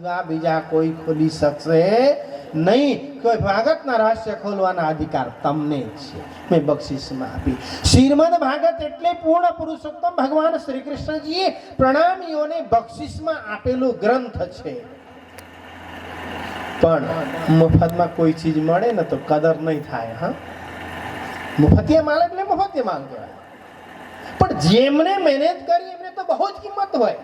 સિવાય બીજા કોઈ ખોલી શકશે નહીં. કોઈ ભાગવતના રહસ્ય ખોલવાના અધિકાર તમને જ છે. મેં બક્ષિસમાં આપી. શ્રીમદ ભાગવત એટલે પૂર્ણ પુરુષોત્તમ ભગવાન શ્રી કૃષ્ણજીએ પ્રણામીઓને બક્ષિસમાં આપેલું ગ્રંથ છે. પણ મફતમાં કોઈ ચીજ મળે ને તો કદર નહીં થાય. હા, મુફતિયા માલ એટલે મુફતિયા માલ કહેવાય. પણ જેમને મહેનત કરી એમને તો બહુ જ કિંમત હોય.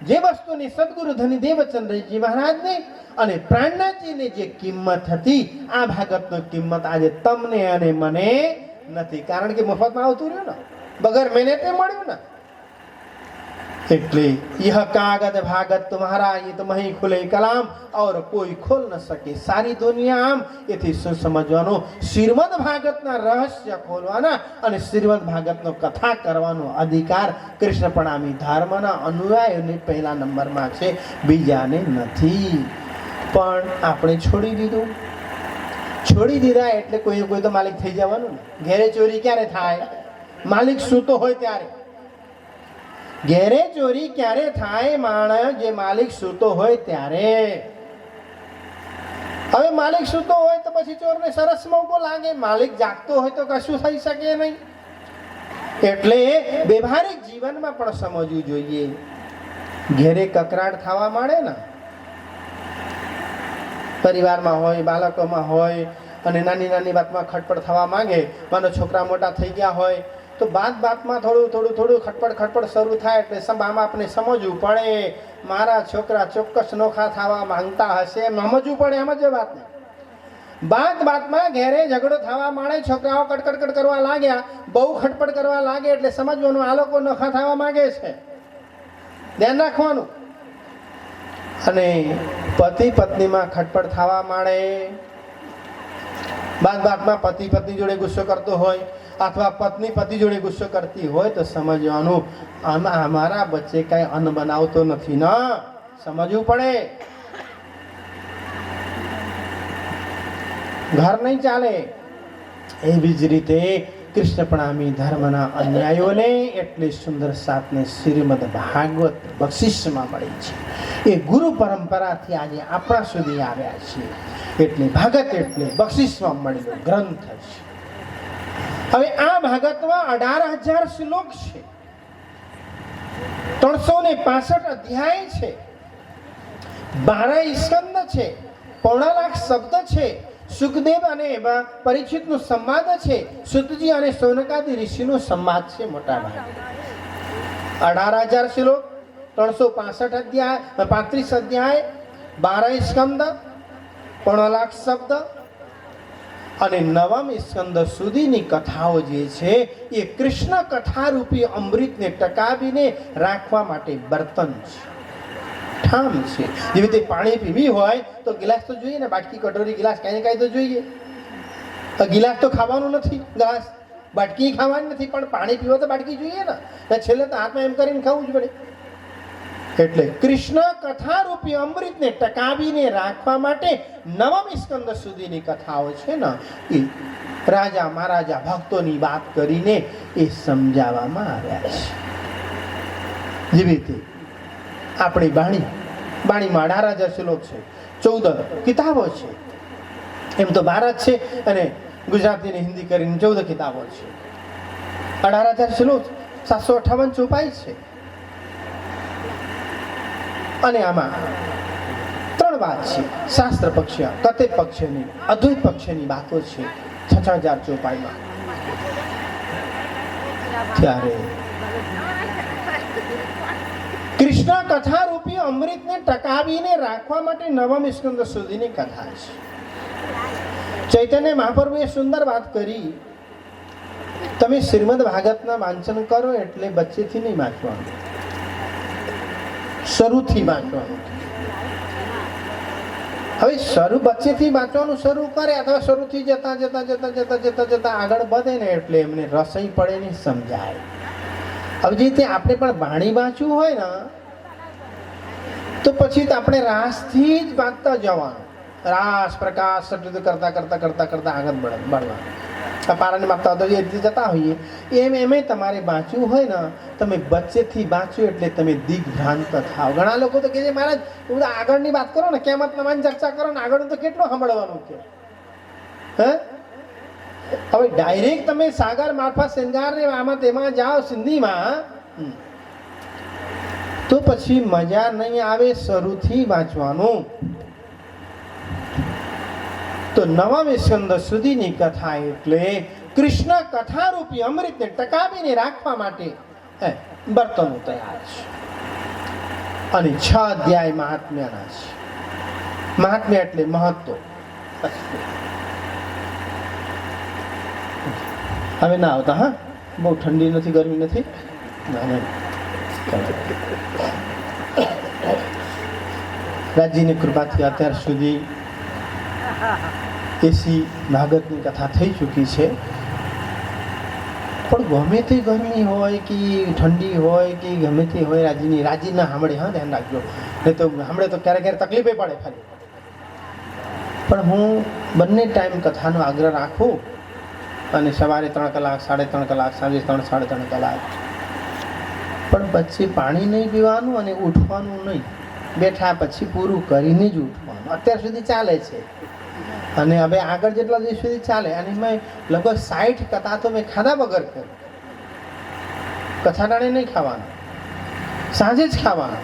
જે વસ્તુની સદગુરુ ધની દેવચંદ્રજી મહારાજને અને પ્રાણનાથજીને જે કિંમત હતી, આ ભાગવતનો કિંમત આજે તમને અને મને નથી. કારણ કે મફતમાં આવતું રહ્યું ને, બગર મહેનતે મળ્યું ને. એટલે यह कागज भागत तुम्हारा ये तो मही खुले कलाम और कोई खोल न सके सारी दुनिया. આમ એથી શું સમજવાનું? શ્રીમદ ભાગવતના રહસ્ય ખોલવાના અને શ્રીમદ ભાગવતનો કથા કરવાનો અધિકાર કૃષ્ણ પ્રણામી ધર્મના અનુયાયીઓને પહેલા નંબરમાં છે, બીજાને નથી. પણ આપણે છોડી દીધું. છોડી દીધા એટલે કોઈ કોઈ તો માલિક થઈ જવાનું ને. ઘેરે ચોરી ક્યારે થાય? માલિક સૂતો હોય ત્યારે. ઘેરે ચોરી ક્યારે થાય? માણસ જે માલિક સૂતો હોય ત્યારે. હવે માલિક સૂતો હોય તો પછી ચોરને સરસ મોકો લાગે. માલિક જાગતો હોય તો કશું થઈ શકે નહીં. એટલે વ્યવહારિક જીવનમાં પણ સમજવું જોઈએ. ઘેરે કકરાટ થવા માંડે ને, પરિવારમાં હોય, બાળકોમાં હોય, અને નાની નાની વાતમાં ખટપટ થવા માંગે. માનો છોકરા મોટા થઈ ગયા હોય તો બાતમાં થોડું ખટપટ શરૂ થાય. એટલે બામાં આપણે સમજવું પડે, મારા છોકરા ચોક્કસ નોખા થવા માંગતા હશે. એમ સમજવું પડે. એમ જ વાત નહીં. બાતમાં ઘેરે ઝઘડો થવા માંડે, છોકરાઓ કટકટ કરવા લાગ્યા, બહુ ખટપટ કરવા લાગે એટલે સમજવાનું આ લોકો નોખા થવા માંગે છે. ધ્યાન રાખવાનું. અને પતિ પત્નીમાં ખટપટ થવા માંડે, બાતમાં પતિ પત્ની જોડે ગુસ્સો કરતો હોય અથવા પત્ની પતિ જોડે ગુસ્સો કરતી હોય તો સમજવાનું અમારા બચ્ચે કઈ અન્ન બનાવતો નથી ના. સમજવું પડે. ઘર નહીં ચાલે. એવી જ રીતે કૃષ્ણ પ્રણામી ધર્મના અન્યાયોને એટલી સુંદર સાથને શ્રીમદ ભાગવત બક્ષિસમાં મળી છે. એ ગુરુ પરંપરાથી આજે આપણા સુધી આવ્યા છે. એટલે ભાગવત એટલે બક્ષિસમાં મળેલો ગ્રંથ છે. હવે આ ભાગવતમાં 18,000 શ્લોક છે, 365 અધ્યાય છે, 12 સ્કંદ છે, 1.5 લાખ શબ્દ છે, સુખદેવ અને પરીક્ષિતનો સંવાદ છે, સુતજી અને સૌનકાદી ઋષિનો સંવાદ છે. મોટા ભાગે 18,000 શ્લોક, 365 અધ્યાય, 35 અધ્યાય, 12 સ્કંદ, 1.5 લાખ શબ્દ અને 9મ સ્કંદ સુધીની કથાઓ જે છે એ કૃષ્ણ કથા રૂપી અમૃતને ટકાવીને રાખવા માટે બર્તન છે, ઠામ છે. જેવી રીતે પાણી પીવી હોય તો ગિલાસ તો જોઈએ ને, બાટકી, કટોરી, ગિલાસ કાંઈ ને કાંઈ તો જોઈએ. ગિલાસ તો ખાવાનું નથી, ગ્લાસ બાટકી ખાવાની નથી, પણ પાણી પીવો તો બાટકી જોઈએ ને. છેલ્લે તો હાથમાં એમ કરીને ખાવું જ પડે. એટલે કૃષ્ણ કથા રૂપી અમૃતને ટકાવીને રાખવા માટે 9મ સ્કંદ સુધીની કથાઓ છે ને એ રાજા મહારાજા ભક્તોની વાત કરીને એ સમજાવવામાં આવ્યા છે. જેવી રીતે આપણી બાણીમાં 18,000 શ્લોક છે, 14 કિતાબો છે. એમ તો 12 જ છે અને ગુજરાતી ને હિન્દી કરીને 14 કિતાબો છે. 18,000 શ્લોક, 758 ચોપાઈ છે. અને આમાં 3 વાત છે: શાસ્ત્ર પક્ષ, કતે પક્ષની, અદ્વૈત પક્ષની વાતો છે 6,000 ચોપાઈમાં. ત્યારે કૃષ્ણ કથા રૂપી અમૃતને ટકાવીને રાખવા માટે 9મ સ્કંદ સુધીની કથા છે. ચૈતન્ય મહાપ્રભુએ સુંદર વાત કરી. તમે શ્રીમદ ભાગવતના વાંચન કરો એટલે બચ્ચેથી નહીં વાંચવાનું, શરૂથી વાંચવાનું. હવે બચ્ચેથી વાંચવાનું શરૂ કરે અથવા શરૂથી જતા આગળ વધે ને એટલે એમને રસોઈ પડે ને સમજાય. હવે જે રીતે આપણે પણ વાણી વાંચવું હોય ને તો પછી આપણે રાસથી જ વાંચતા જવાનું. રાસ પ્રકાશ કરતા આગળ बढ़વાનું. પારાને માપતા હોય તો એ રીતે જતા હોઈએ. એમે તમારે વાંચવું હોય ને, તમે વચ્ચેથી વાંચ્યું એટલે તમે દિગ્ભ્રાંત થાવ. ઘણા લોકો તો કહે છે મહારાજ બધા આગળની વાત કરો ને, કેમત નમાની ચર્ચા કરો ને, આગળનું તો કેટલું સાંભળવાનું કે. હે હવે ડાયરેક્ટ તમે સાગર મારફત શૃંગાર ને આમાં તેમાં જાઓ સિંધીમાં, તો પછી મજા નહીં આવે શરૂથી વાંચવાનું. તો 9મે સ્કંદ સુધીની કથા એટલે કૃષ્ણ કથારૂપી અમૃતને ટકાવીને રાખવા માટે બર્તનો તૈયાર છે. અને 6 અધ્યાય મહાત્મ્યના છે. મહાત્મ્ય એટલે મહત્વ. હવે ના આવતા, હા, બહુ ઠંડી નથી, ગરમી નથી. રાજ્યની કૃપાથી અત્યાર સુધી 80 ભાગવતની કથા થઈ ચૂકી છે. પણ ગમે તે ગરમી હોય કે ઠંડી હોય કે ગમે તે હોય, રાજી ના સાંભળે. હા, ધ્યાન રાખજો, નહીં તો સાંભળે તો ક્યારેક ક્યારેક તકલીફે પડે ખાલી. પણ હું બંને ટાઈમ કથાનો આગ્રહ રાખું, અને સવારે 3 કલાક, 3.5 કલાક, સાંજે 3, 3.5 કલાક. પણ પછી પાણી નહીં પીવાનું અને ઉઠવાનું નહીં. બેઠા પછી પૂરું કરીને જ ઉઠવાનું. અત્યાર સુધી ચાલે છે, અને હવે આગળ જેટલા દિવસ સુધી ચાલે. અને મેં લગભગ 60 કથા તો મેં ખાધા વગર કરી. કથાટાણે નહીં ખાવાનું, સાંજે જ ખાવાનું.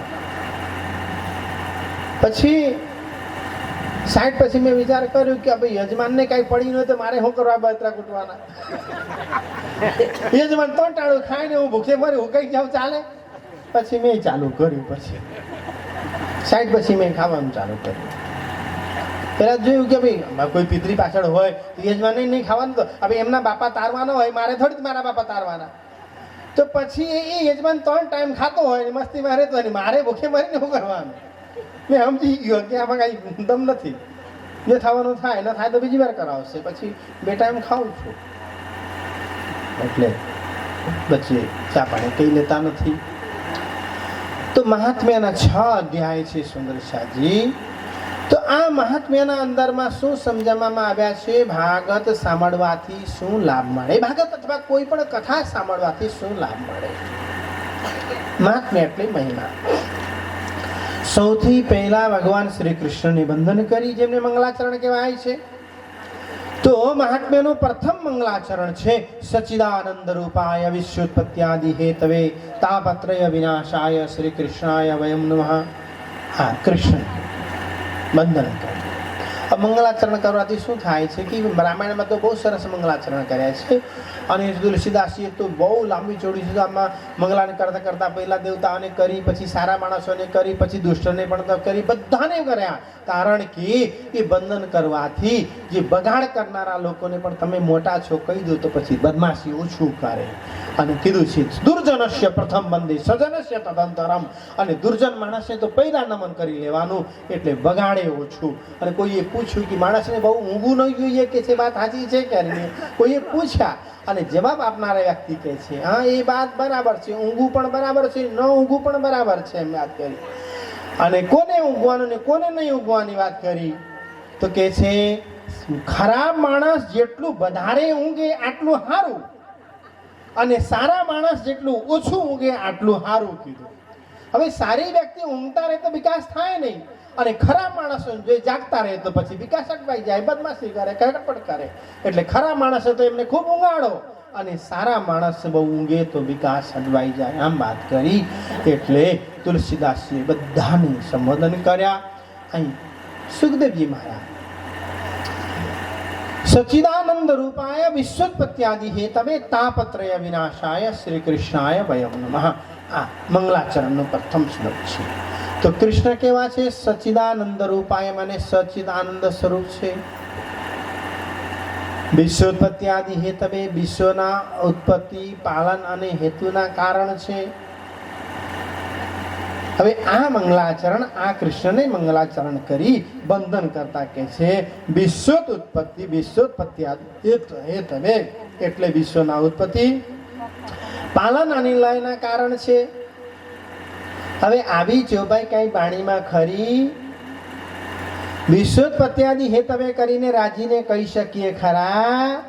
પછી 60 પછી મેં વિચાર કર્યો કે ભાઈ યજમાનને કાંઈ પડી ન હોય તો મારે શું કરવા બતરા કૂટવાના. યજમાન તો ટાળું ખાઈને હું ભૂખે મરી હું કઈ જાઉં ચાલે. પછી મેં ચાલુ કર્યું. પછી 60 પછી મેં ખાવાનું ચાલુ કર્યું. પેલા જોયું કે ભાઈ કોઈ પિતરી પાછળ હોય તો યજમાનને નહીં ખાવાનું. તો હવે એમના બાપા તારવાના હોય, મારે થોડી મારા બાપા તારવાના. તો પછી એ યજમાન 3 ટાઈમ ખાતો હોય, મસ્તી મારે તો મારે ભૂખે મરીને શું કરવાનું. મેં સમજી ગયો કે આમાં કાંઈ દમ નથી. જે થવાનું થાય, ન થાય તો બીજી વાર કરાવશે. પછી 2 ટાઈમ ખાઉં છું. એટલે વચ્ચે ચા પાણી કંઈ લેતા નથી. તો મહાત્મ્યના 6 અધ્યાય છે સુંદર શાહજી. તો આ મહાત્મ્યના અંદરમાં શું સમજાવવામાં આવ્યા છે? ભાગવત સાંભળવાથી શું લાભ મળે, ભાગવત અથવા કોઈ પણ કથા સાંભળવાથી શું લાભ મળે. મહાત્મ્ય એટલે મહિમા. સૌથી પહેલા ભગવાન શ્રી કૃષ્ણને વંદન કરી, જેમને મંગલાચરણ કહેવાય છે. તો મહાત્મ્યનું પ્રથમ મંગલાચરણ છે સચ્ચિદાનંદ રૂપાય વિશ્વોત્પત્યાદિ હેતવે તાપત્રય વિનાશાય શ્રી કૃષ્ણાય વયમ નમઃ. હા, કૃષ્ણ વંદન કરે. મંગલાચરણ કરવાથી શું થાય છે કે રામાયણમાં તો બહુ સરસ મંગલાચરણ કર્યા છે. અને તુલસીદાસજીએ તો બહુ લાંબી ચોડી છે. આમાં મંગલાને કરતા કરતા પહેલા દેવતાઓને કરી, પછી સારા માણસોને કરી, પછી દુષ્ટને પણ કરી, બધાને કર્યા. કારણ કે એ વંદન કરવાથી જે બગાડ કરનારા લોકોને પણ તમે મોટા છો કહી દો તો પછી બદમાશી ઓછું કરે. અને કીધું છે દુર્જનસ્ય પ્રથમ વંદે સજનસ્ય તદંતરમ. અને દુર્જન માણસને તો પહેલા નમન કરી લેવાનું, એટલે બગાડે ઓછું. અને કોઈએ પૂછ્યું કે માણસને બહુ ઊંઘવું નહીં જોઈએ કે છે, વાત સાચી છે કે નહીં? કોઈએ પૂછ્યા અને જવાબ આપનારા વ્યક્તિ કહે છે હા એ વાત બરાબર છે, ઊંઘવું પણ બરાબર છે, ન ઊંઘવું પણ બરાબર છે, એમ વાત કરી. અને કોને ઊંઘવાનું ને કોને નહીં ઊંઘવાની વાત કરી તો કે છે ખરાબ માણસ જેટલું વધારે ઊંઘે આટલું સારું, અને સારા માણસ જેટલું ઓછું ઊંઘે આટલું સારું કીધું. હવે સારી વ્યક્તિ ઊંઘતા રહે તો વિકાસ થાય નહીં, અને ખરાબ માણસો જો જાગતા રહે તો પછી વિકાસ અટવાઈ જાય, બદમાશી કરે, કડપડ કરે. એટલે ખરાબ માણસો તો એમને ખૂબ ઊંઘાડો, અને સારા માણસ બહુ ઊંઘે તો વિકાસ અટવાઈ જાય, આમ વાત કરી. એટલે તુલસીદાસજીએ બધાને સંબોધન કર્યા. અહીં સુખદેવજી મહારાજ સચ્ચિદાનંદ રૂપાય વિશ્વોત્પત્યાદિ હેતવે તાપત્રય વિનાશાય શ્રી કૃષ્ણાય વયમ નમઃ. આ મંગલાચરણનું પ્રથમ શ્લોક છે. તો કૃષ્ણ કેવા છે? સચ્ચિદાનંદ રૂપાય, મને સચ્ચિદાનંદ સ્વરૂપ છે. વિશ્વોત્પત્યાદિ હેતવે, વિશ્વના ઉત્પત્તિ, પાલન અને હેતુના કારણ છે. હવે આ મંગલાચરણ, આ કૃષ્ણને મંગલાચરણ કરી બંધન કરતા કે છે વિશ્વોત ઉત્પત્તિ વિશ્વોત્પત્યાદિ હેતવે, એટલે વિશ્વના ઉત્પત્તિ, પાલન અને લયના કારણ છે. હવે આવી જોભાઈ કઈ વાણીમાં ખરી? વિશ્વોત્પત્યાદિ હેતવે કરીને રાજીને કહી શકીએ ખરા?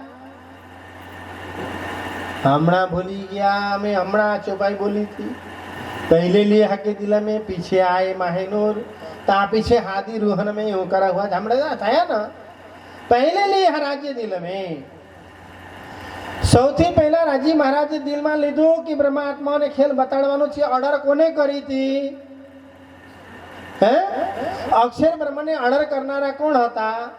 हमणा भूली गया मैं हमणा चौपाई बोली थी पहले लिए हके दिल में पीछे आए माहेनूर ता पीछे हादी रूहन में यूं करा हुआ हमणा था ना पहले लिए राज्य दिल में સૌથી પહેલા રાજી મહારાજે દિલમાં લીધું કે બ્રહ્માત્માને ખેલ બતાડવાનો છે ઓર્ડર કોને કરી હતી હે અક્ષર બ્રહ્મને ઓર્ડર કરનારા કોણ હતા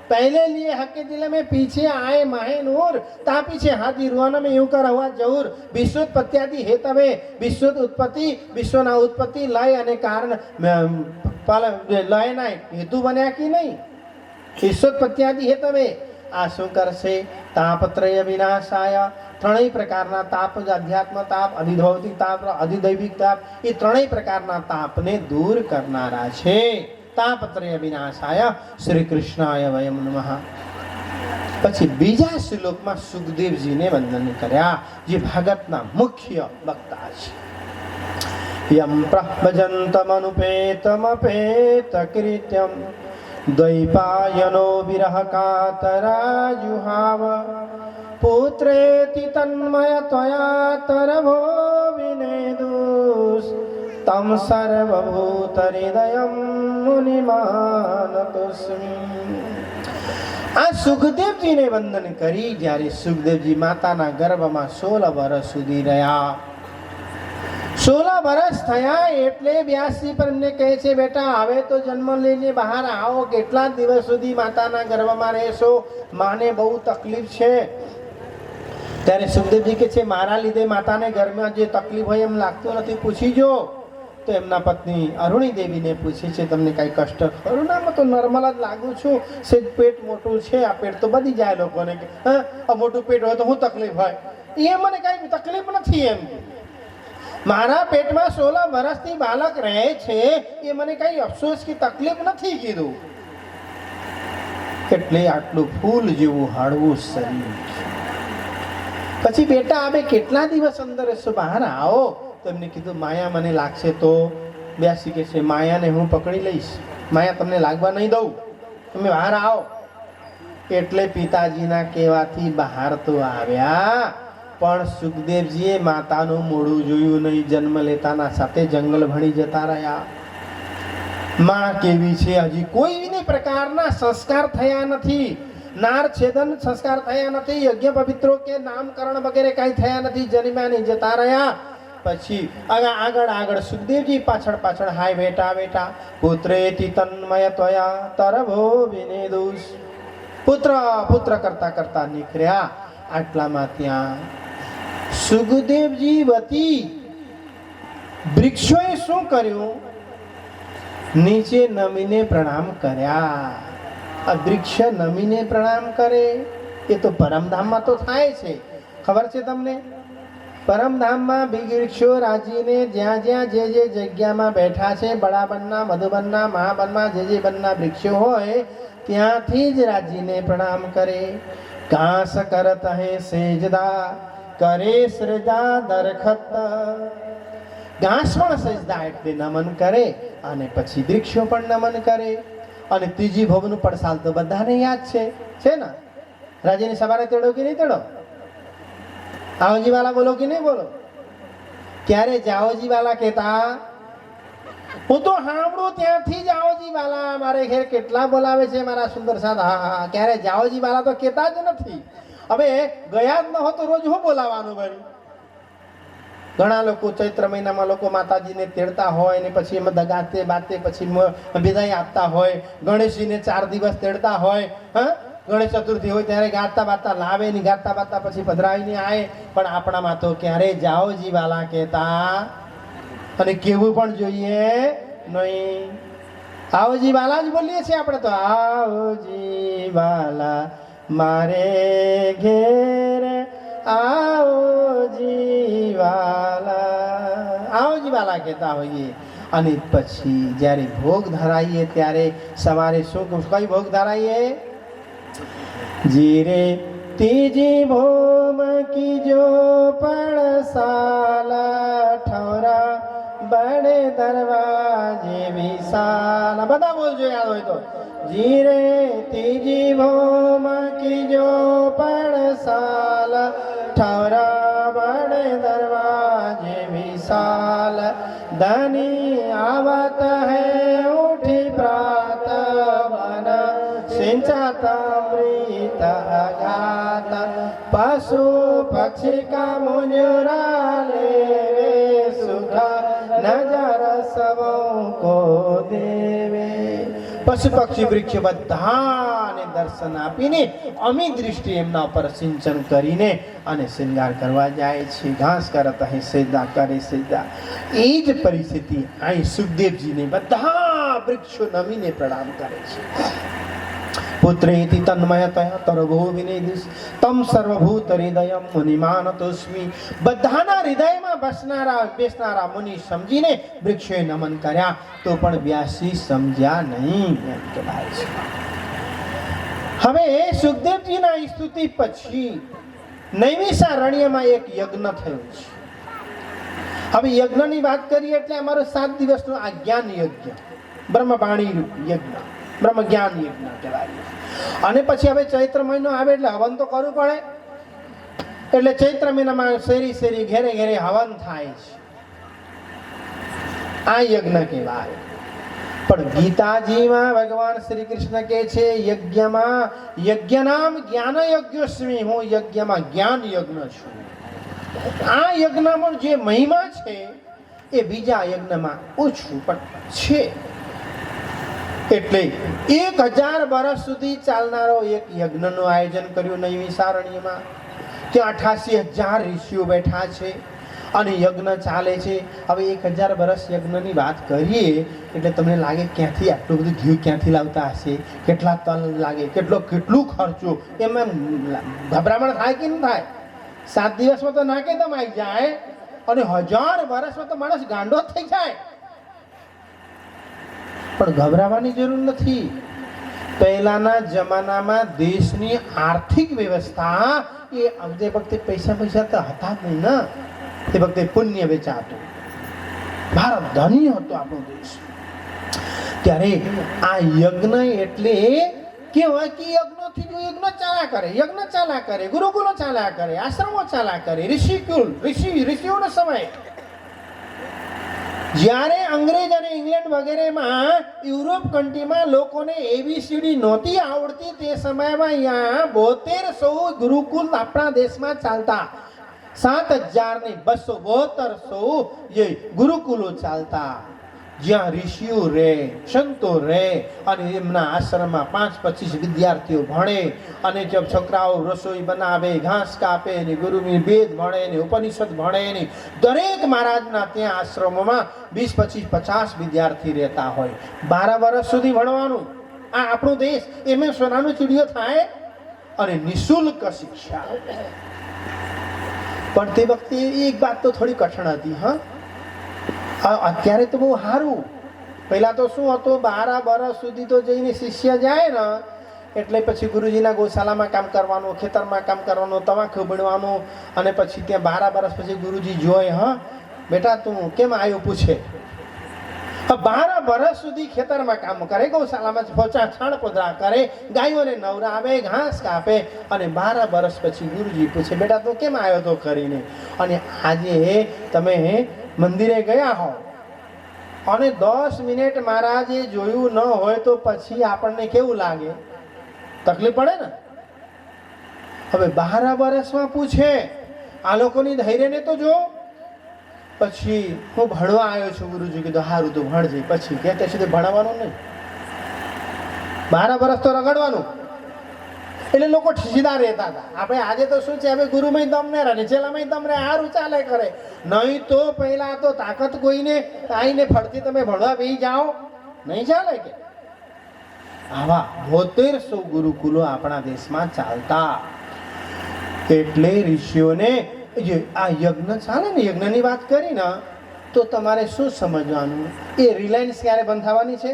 पहले लिए हक दिल में पीछे आए माहे नूर ता पीछे हाथी रुआना में यूं कर हुआ जरूर विश्वोत्पत्ति हेतवे विश्व उत्पत्ति विश्वना उत्पत्ति लय અને કારણ લયના હેતુ બન્યા કે નહીં વિશ્વોત્પત્તિ હેતવે આ શું કરશે તાપત્રય વિનાશાય ત્રણેય પ્રકારના તાપ અધ્યાત્મ તાપ અધિભૌતિક તાપ અધિદૈવિક તાપ એ ત્રણેય પ્રકારના તાપને દૂર કરનારા છે તાપત્રય વિનાશાય શ્રી કૃષ્ણાય વયમ નમઃ પછી બીજા શ્લોકમાં સુખદેવજીને વંદન કર્યા જે ભાગવતના મુખ્ય વક્તા છે યમ પ્રભજંતમનુપેતમપેત કૃત્યમ દ્વૈપાયનો વિરહ કાતરાજુહાવ પુત્રેતિ તન્મય ત્વયા તરભો વિનેદુસ તમ સર્વભૂત હૃદયમ મુનિમાનતોસ્મિ આ સુખદેવજીને વંદન કરી જ્યારે સુખદેવજી માતાના ગર્ભમાં 16 વર્ષ સુધી રહ્યા 16 વર્ષ થયા એટલે વ્યાસજી પર એમને કહે છે બેટા હવે તો જન્મ લઈને બહાર આવો કેટલા દિવસ સુધી માતાના ગર્ભમાં રહેશો માને બહુ તકલીફ છે ત્યારે સુખદેવજી કહે છે મારા લીધે માતાને ગર્ભમાં જે તકલીફ હોય એમ લાગતું નથી પૂછી જો તો એમના પત્ની અરુણી દેવીને પૂછે છે તમને કઈ કષ્ટ ખરું ના તો નોર્મલ જ લાગુ છું સેજ પેટ મોટું છે આ પેટ તો બધી જાય લોકોને કે હા મોટું પેટ હોય તો શું તકલીફ હોય એ મને કઈ તકલીફ નથી એમ મારા પેટમાં 16 વર્ષથી બાળક રહે છે એ મને કઈ અફસોસ કે તકલીફ નથી કીધું એટલે આટલું ફૂલ જેવું હળવું શરીર પછી બેટા હવે કેટલા દિવસ અંદર બહાર આવો તો એમને કીધું માયા મને લાગશે તો વ્યાસજી કહે છે માયાને હું પકડી લઈશ માયા તમને લાગવા નહીં દઉં તમે બહાર આવો એટલે પિતાજીના કહેવાથી બહાર તો આવ્યા પણ સુખદેવજીએ માતાનું મોઢું જોયું નહીં જન્મ લેતાના સાથે જંગલ ભણી જતા રહ્યા માં કેવી છે હજી કોઈ પ્રકારના સંસ્કાર થયા નથી નાર છેદન સંસ્કાર થયા નથી યજ્ઞ પવિત્રો કે નામકરણ વગેરે કાંઈ થયા નથી જન્મ્યા નહીં જતા રહ્યા પછી આગળ સુખદેવજી પાછળ હાય બેટા બેટા પુત્રેતિ તન્મય ત્વયા તરભો વિનેદુસ પુત્ર કરતા નીકળ્યા આટલામાં ત્યાં સુખદેવજી વતી વૃક્ષોએ શું કર્યું નીચે નમીને પ્રણામ કર્યા આ વૃક્ષ નમીને પ્રણામ કરે એ તો પરમધામમાં તો થાય છે ખબર છે તમને પરમધામમાં વૃક્ષો રાજીને જ્યાં જે જગ્યામાં બેઠા છે બડાબનના મધુબનના મહાબનમાં જે બનના વૃક્ષો હોય ત્યાંથી જ રાજીને પ્રણામ કરે ઘાસ કરત હે સેજદા કરે સજદા દરખત ઘાસ પણ સજદા એટલે નમન કરે અને પછી વૃક્ષો પણ નમન કરે અને ત્રીજી ભવનું પડસાલ તો બધાને યાદ છે ને રાજીને સવારે તેડો કે નહીં તેડો આવજી વાલા બોલો કે નહીં બોલો ક્યારે જાઓજી વાલા કહેતા હું તો સાંભળું ત્યાંથી જ આવજી વાલા મારે ઘેર કેટલા બોલાવે છે મારા સુંદર સાથ હા ક્યારે જાઓજી વાલા તો કહેતા જ નથી હવે ગયા જ ન હો તો રોજ હું બોલાવાનું ભાઈ ઘણા લોકો ચૈત્ર મહિનામાં લોકો માતાજીને તેડતા હોય ને પછી એમાં દગાતે બાતે પછી વિદાય આપતા હોય ગણેશજીને 4 દિવસ તેડતા હોય હા ગણેશ ચતુર્થી હોય ત્યારે ગાતા બાતા લાવે ને ગાતા બાતા પછી પધરાવીને આવે પણ આપણામાં તો ક્યારે જાઓજી વાલા કહેતા અને કેવું પણ જોઈએ નહીં આવજી વાલા જ બોલીએ છીએ આપણે તો આવજી વાલા મારે ઘેર આવજી વાલા કહેતા હોઈએ અને પછી જ્યારે ભોગ ધરાઈએ ત્યારે સવારે શું કઈ ભોગ ધરાઈએ જીરે તીજી ભોમ કી જો પડસાલા ઠોરા બડે દરવાજે વિશાલા બધા બોલજો યાદ હોય તો જીરે તીજી ભોમ કી જો પડસાલા ठहरा बड़े दरवाजे विशाल धनी आवत है उठी प्रात वन सिंचाता मृत अगात पशु पक्षी का मुजुरा लेवे सुखा नजर सबों को देवे પશુ પક્ષી વૃક્ષ બધાને દર્શન આપીને અમી દ્રષ્ટિ એમના ઉપર સિંચન કરીને અને શૃંગાર કરવા જાય છે. ઘાસ કરત અહીં સજદા કરે સજદા. એ જ પરિસ્થિતિ અહીં સુખદેવજીને બધા વૃક્ષો નમીને પ્રણામ કરે છે. પુત્રેતિ તન્મયતયા તરભો વિનેદિસ તમ સર્વભૂત હૃદયમ મુનિમાનતોસ્મિ. બધાના હૃદયમાં બેસનારા મુનિ સમજીને વૃક્ષોએ નમન કર્યા તો પણ વ્યાસજી સમજ્યા નહીં એમ કહેવાય છે. હવે સુખદેવજીના સ્તુતિ પછી નૈમિષારણ્યમાં એક યજ્ઞ થયો છે. હવે યજ્ઞની વાત કરીએ એટલે અમારો 7 દિવસનો આ જ્ઞાન યજ્ઞ, બ્રહ્મવાણી યજ્ઞ, બ્રહ્મ જ્ઞાન યજ્ઞ કહેવાય. અને પછી હવે ચૈત્ર મહિનો આવે એટલે હવન તો કરવું પડે. એટલે ચૈત્ર મહિનામાં શેરી શેરી ઘેરે ઘેરે હવન થાય છે. આ યજ્ઞ કહેવાય. પણ ગીતાજીમાં ભગવાન શ્રી કૃષ્ણ કહે છે યજ્ઞમાં યજ્ઞનામ જ્ઞાન યજ્ઞસ્મી, હું યજ્ઞમાં જ્ઞાન યજ્ઞ છું. આ યજ્ઞમાં જે મહિમા છે એ બીજા યજ્ઞમાં ઓછું પણ છે. એટલે 1000 વર્ષ સુધી ચાલનારો એક યજ્ઞનું આયોજન કર્યું નૈમિષારણ્યમાં. ત્યાં 88,000 ઋષિઓ બેઠા છે અને યજ્ઞ ચાલે છે. હવે 1000 વર્ષ યજ્ઞની વાત કરીએ એટલે તમને લાગે ક્યાંથી આટલું બધું ઘી ક્યાંથી લાવતા હશે, કેટલા તલ લાગે, કેટલું ખર્ચો, એમાં ગભરામણ થાય કે ન થાય? 7 દિવસમાં તો નાકે દમ આવી જાય અને 1000 વર્ષમાં તો માણસ ગાંડો થઈ જાય. પણ ગભરાવાની જરૂર નથી. પહેલાના જમાનામાં દેશની આર્થિક વ્યવસ્થા એ તે વખતે પૈસા તો હતા જ નહીં ને. તે વખતે પુણ્ય વેચાતું. ભારત ધની હતો આપણો દેશ. ત્યારે આ યજ્ઞ એટલે કેવાય કે યજ્ઞથી જો યજ્ઞ ચાલ્યા કરે, ગુરુકુલો ચાલ્યા કરે, આશ્રમો ચાલ્યા કરે, ઋષિઓનો સમય. જ્યારે અંગ્રેજ અને ઇંગ્લેન્ડ વગેરેમાં યુરોપ કન્ટ્રીમાં લોકોને ABCD નહોતી આવડતી તે સમયમાં અહીંયા 7200 ગુરુકુલ આપણા દેશમાં ચાલતા. 7272 ગુરુકુલો ચાલતા, જ્યાં ઋષિઓ રહે, સંતો રહે અને એમના આશ્રમમાં 5-25 વિદ્યાર્થીઓ ભણે અને જબ છોકરાઓ રસોઈ બનાવે, ઘાસ કાપે ને ગુરુની વેદ ભણે ને ઉપનિષદ ભણે ને દરેક મહારાજના ત્યાં આશ્રમોમાં 20-25-50 વિદ્યાર્થી રહેતા હોય. 12 વર્ષ સુધી ભણવાનું. આ આપણો દેશ એમાં સોનાનો ચીડિયો થાય અને નિઃશુલ્ક શિક્ષા. પણ તે વખતે એક વાત તો થોડી કઠણ હતી. અત્યારે તો બહુ સારું. પહેલા તો શું હતું, 12 વર્ષ સુધી તો જઈને શિષ્ય જાય ને એટલે પછી ગુરુજીના ગૌશાલામાં કામ કરવાનું, ખેતરમાં કામ કરવાનું, તમાકુ ભણવાનું અને પછી ત્યાં 12 વર્ષ પછી ગુરુજી જોઈ, બેટા તું કેમ આવ્યો પૂછે. 12 વર્ષ સુધી ખેતરમાં કામ કરે, ગૌશાલામાં છાણ પોદરા કરે, ગાયોને નવરાવે, ઘાસ કાપે અને 12 વર્ષ પછી ગુરુજી પૂછે બેટા તું કેમ આવ્યો તો કરીને. અને આજે તમે મંદિરે ગયા હો અને 10 મિનિટ મહારાજે જોયું ન હોય તો પછી આપણને કેવું લાગે? તકલીફ પડે ને. હવે 12 વર્ષમાં પૂછે. આ લોકોની ધૈર્યને તો જો. પછી હું ભણવા આવ્યો છું. ગુરુજી કીધું સારું તું ભણજે. પછી કે ત્યાં સુધી ભણાવવાનું નહીં, 12 વર્ષ તો રગડવાનું. એટલે લોકો સીધા રહેતા હતા. આપણે આજે તો શું છે, હવે ગુરુમય તમને રહે, નીચેલામય તમને સારું ચાલે કરે. નહીં તો પહેલા તો તાકાત કોઈને આવીને ફરતી તમે ભણવા બેસી જાઓ, નહીં ચાલે કે. આવા 7200 ગુરુકુલો આપણા દેશમાં ચાલતા. એટલે ઋષિઓને જે આ યજ્ઞ ચાલે ને, યજ્ઞની વાત કરી ને તો તમારે શું સમજવાનું, એ રિલાયન્સ ક્યારે બંધ થવાની છે?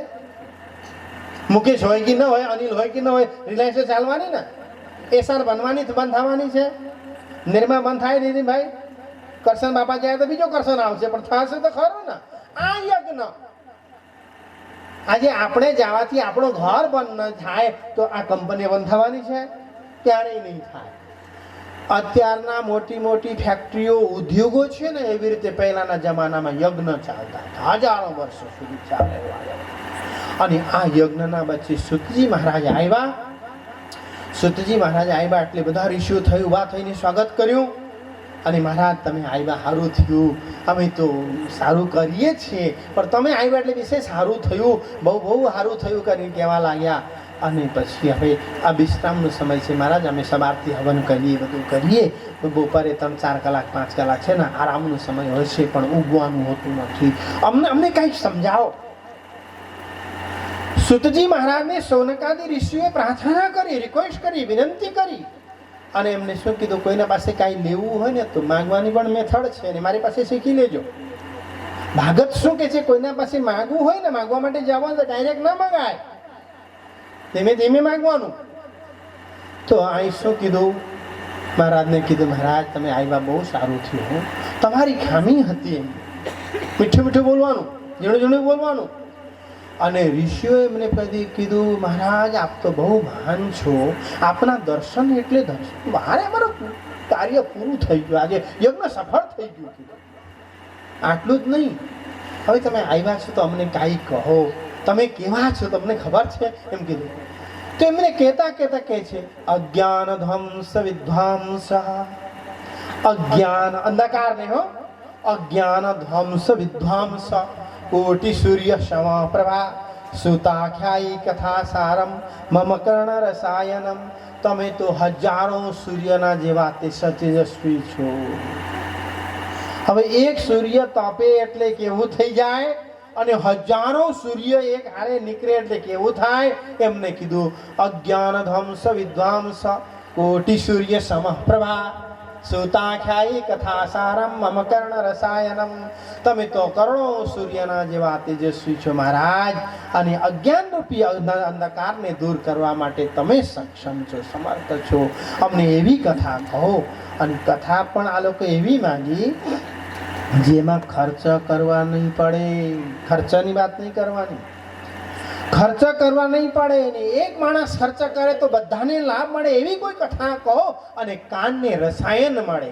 મુકેશ હોય કે ન હોય, અનિલ હોય કે ન હોય, રિલાયન્સ ચાલવાની ને. એસઆર બનવાની બંધ થવાની છે. નિર્મા બંધ થાય નહીં ભાઈ. કરશન બાપા જાય તો બીજો કરશન આવશે, પણ થશે તો ખરું ને. આ યજ્ઞ આજે આપણે જવાથી આપણું ઘર બંધ ન થાય તો આ કંપની બંધ થવાની છે? ક્યારેય નહીં થાય. અત્યારના મોટી મોટી ફેક્ટરીઓ ઉદ્યોગો છે ને એવી રીતે પહેલાના જમાનામાં યજ્ઞ ચાલતા હતા, હજારો વર્ષો સુધી ચાલેલા. અને આ યજ્ઞના વચ્ચે સુતજી મહારાજ આવ્યા. સુતજી મહારાજ આવ્યા એટલે બધા ઋષિઓ થઈ ઊભા થઈને સ્વાગત કર્યું. અને મહારાજ તમે આવ્યા સારું થયું, અમે તો સારું કરીએ છીએ, પણ તમે આવ્યા એટલે વિશેષ સારું થયું, બહુ બહુ સારું થયું કરીને કહેવા લાગ્યા. અને પછી હવે આ વિશ્રામનો સમય છે મહારાજ, અમે સવારથી હવન કરીએ, બધું કરીએ, તો બપોરે 3-4 કલાક 5 કલાક છે ને આરામનો સમય હોય છે, પણ ઊંઘવાનું હોતું નથી, અમને કંઈક સમજાવો. સુતજી મહારાજને સૌનકાદી ઋષિઓએ પ્રાર્થના કરી, રિક્વેસ્ટ કરી, વિનંતી કરી. અને એમને શું કીધું, કોઈના પાસે કાંઈ લેવું હોય ને તો માગવાની પણ મેથડ છે ને મારી પાસે શીખી લેજો. ભાગત શું કે છે, કોઈના પાસે માગવું હોય ને, માગવા માટે જવાનું તો ડાયરેક્ટ ના મગાય, ધીમે ધીમે માગવાનું. તો અહીં શું કીધું, મહારાજને કીધું મહારાજ તમે આવ્યા બહુ સારું થયું, તમારી ખામી હતી એમ, મીઠું મીઠું બોલવાનું, ઝીણું ઝીણું બોલવાનું. અને ઋષિઓએ એમને પછી કીધું મહારાજ આપ તો બહુ મહાન છો, આપના દર્શન એટલે દર્શન, મારે અમારું કાર્ય પૂરું થઈ ગયું, આજે યજ્ઞ સફળ થઈ ગયું. આટલું જ નહીં, હવે તમે આવ્યા છો તો અમને કાંઈ કહો, તમે કેવા છો તમને ખબર છે એમ કીધું. તો એમને કહેતા કહેતા કહે છે અજ્ઞાન ધ્વંસ વિદ્વાંસ, અજ્ઞાન અંધકાર ને હો, અજ્ઞાન ધ્વંસ વિદ્વાંસ, કોટિ સૂર્ય સમા પ્રભા, સુતાખ્યાયી કથા સારમ, મમ કર્ણ રસાયનમ. તમે તો હજારો સૂર્યના જેવા તે સતેજસ્વી છો. હવે એક સૂર્ય તપે એટલે કેવું થઈ જાય, અને હજારો સૂર્ય એક હારે નીકળે એટલે કેવું થાય. એમને કીધું અજ્ઞાન ધ્વંસ વિદ્વાંસ, કોટિ સૂર્ય સમ પ્રભા, સુતાખ્યાયી કથા સારમ, મમ કર્ણ રસાયનમ. તમે તો કરોડો સૂર્યના જેવા તેજસ્વી છો મહારાજ, અને અજ્ઞાન રૂપી અંધકારને દૂર કરવા માટે તમે સક્ષમ છો, સમર્થ છો. અમને એવી કથા કહો. અને કથા પણ આ લોકો એવી માંગી જેમાં ખર્ચ કરવા નહીં પડે, ખર્ચની વાત નહીં કરવાની, ખર્ચ કરવા નહીં પડે, અને એક માણસ ખર્ચ કરે તો બધાને લાભ મળે એવી કોઈ કથા કહો, અને કાનને રસાયણ મળે,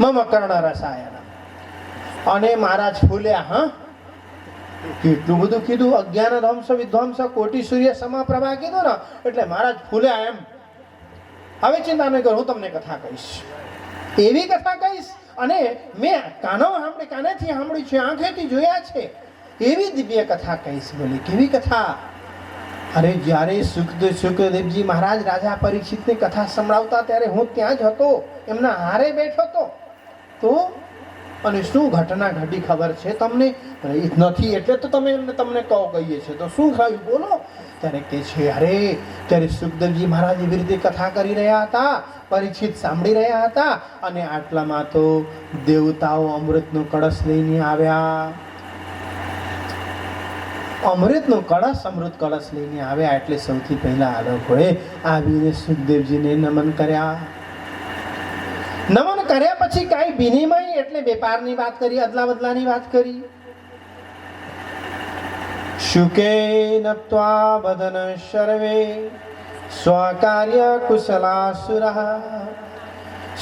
મમ કર્ણ રસાયણ. અને મહારાજ ફૂલ્યા. હા, કેટલું બધું કીધું, અજ્ઞાન ધ્વંસ વિધ્વંસ, કોટિ સૂર્ય સમા પ્રભા કીધું ને એટલે મહારાજ ફૂલ્યા એમ. હવે ચિંતા નહીં કરો, હું તમને કથા કહીશ, એવી કથા કહીશ, અને મેં કાનેથી સાંભળ્યું છે, આંખેથી જોયા છે, એવી દિવ્ય કથા કહીશ. બોલી કેવી કથા? અરે જ્યારે સુખદેવજી મહારાજ રાજા પરીક્ષિતને કથા સંભળાવતા ત્યારે હું ત્યાં જ હતો, એમના હારે બેઠો હતો. તો અને શું ઘટના ઘટી ખબર છે તમને? નથી એટલે તો તમને કહો કહીએ છે, તો શું થયું બોલો? ત્યારે કે છે અરે ત્યારે સુખદેવજી મહારાજ એવી રીતે કથા કરી રહ્યા હતા, પરીક્ષિત સાંભળી રહ્યા હતા, અને આટલામાં તો દેવતાઓ અમૃતનો કળશ લઈને આવ્યા. અમૃત કળશ લઈને આવ્યા. એટલે સૌથી પહેલા આ લોકોએ આવીને સુખદેવજીને નમન કર્યા. નમન કર્યા પછી કાંઈ વિનિમય એટલે વેપારની વાત કરી, અદલા બદલાની વાત કરી. શુકે નત્વા બદન સર્વે સ્વકાર્ય કુશલાસુરઃ,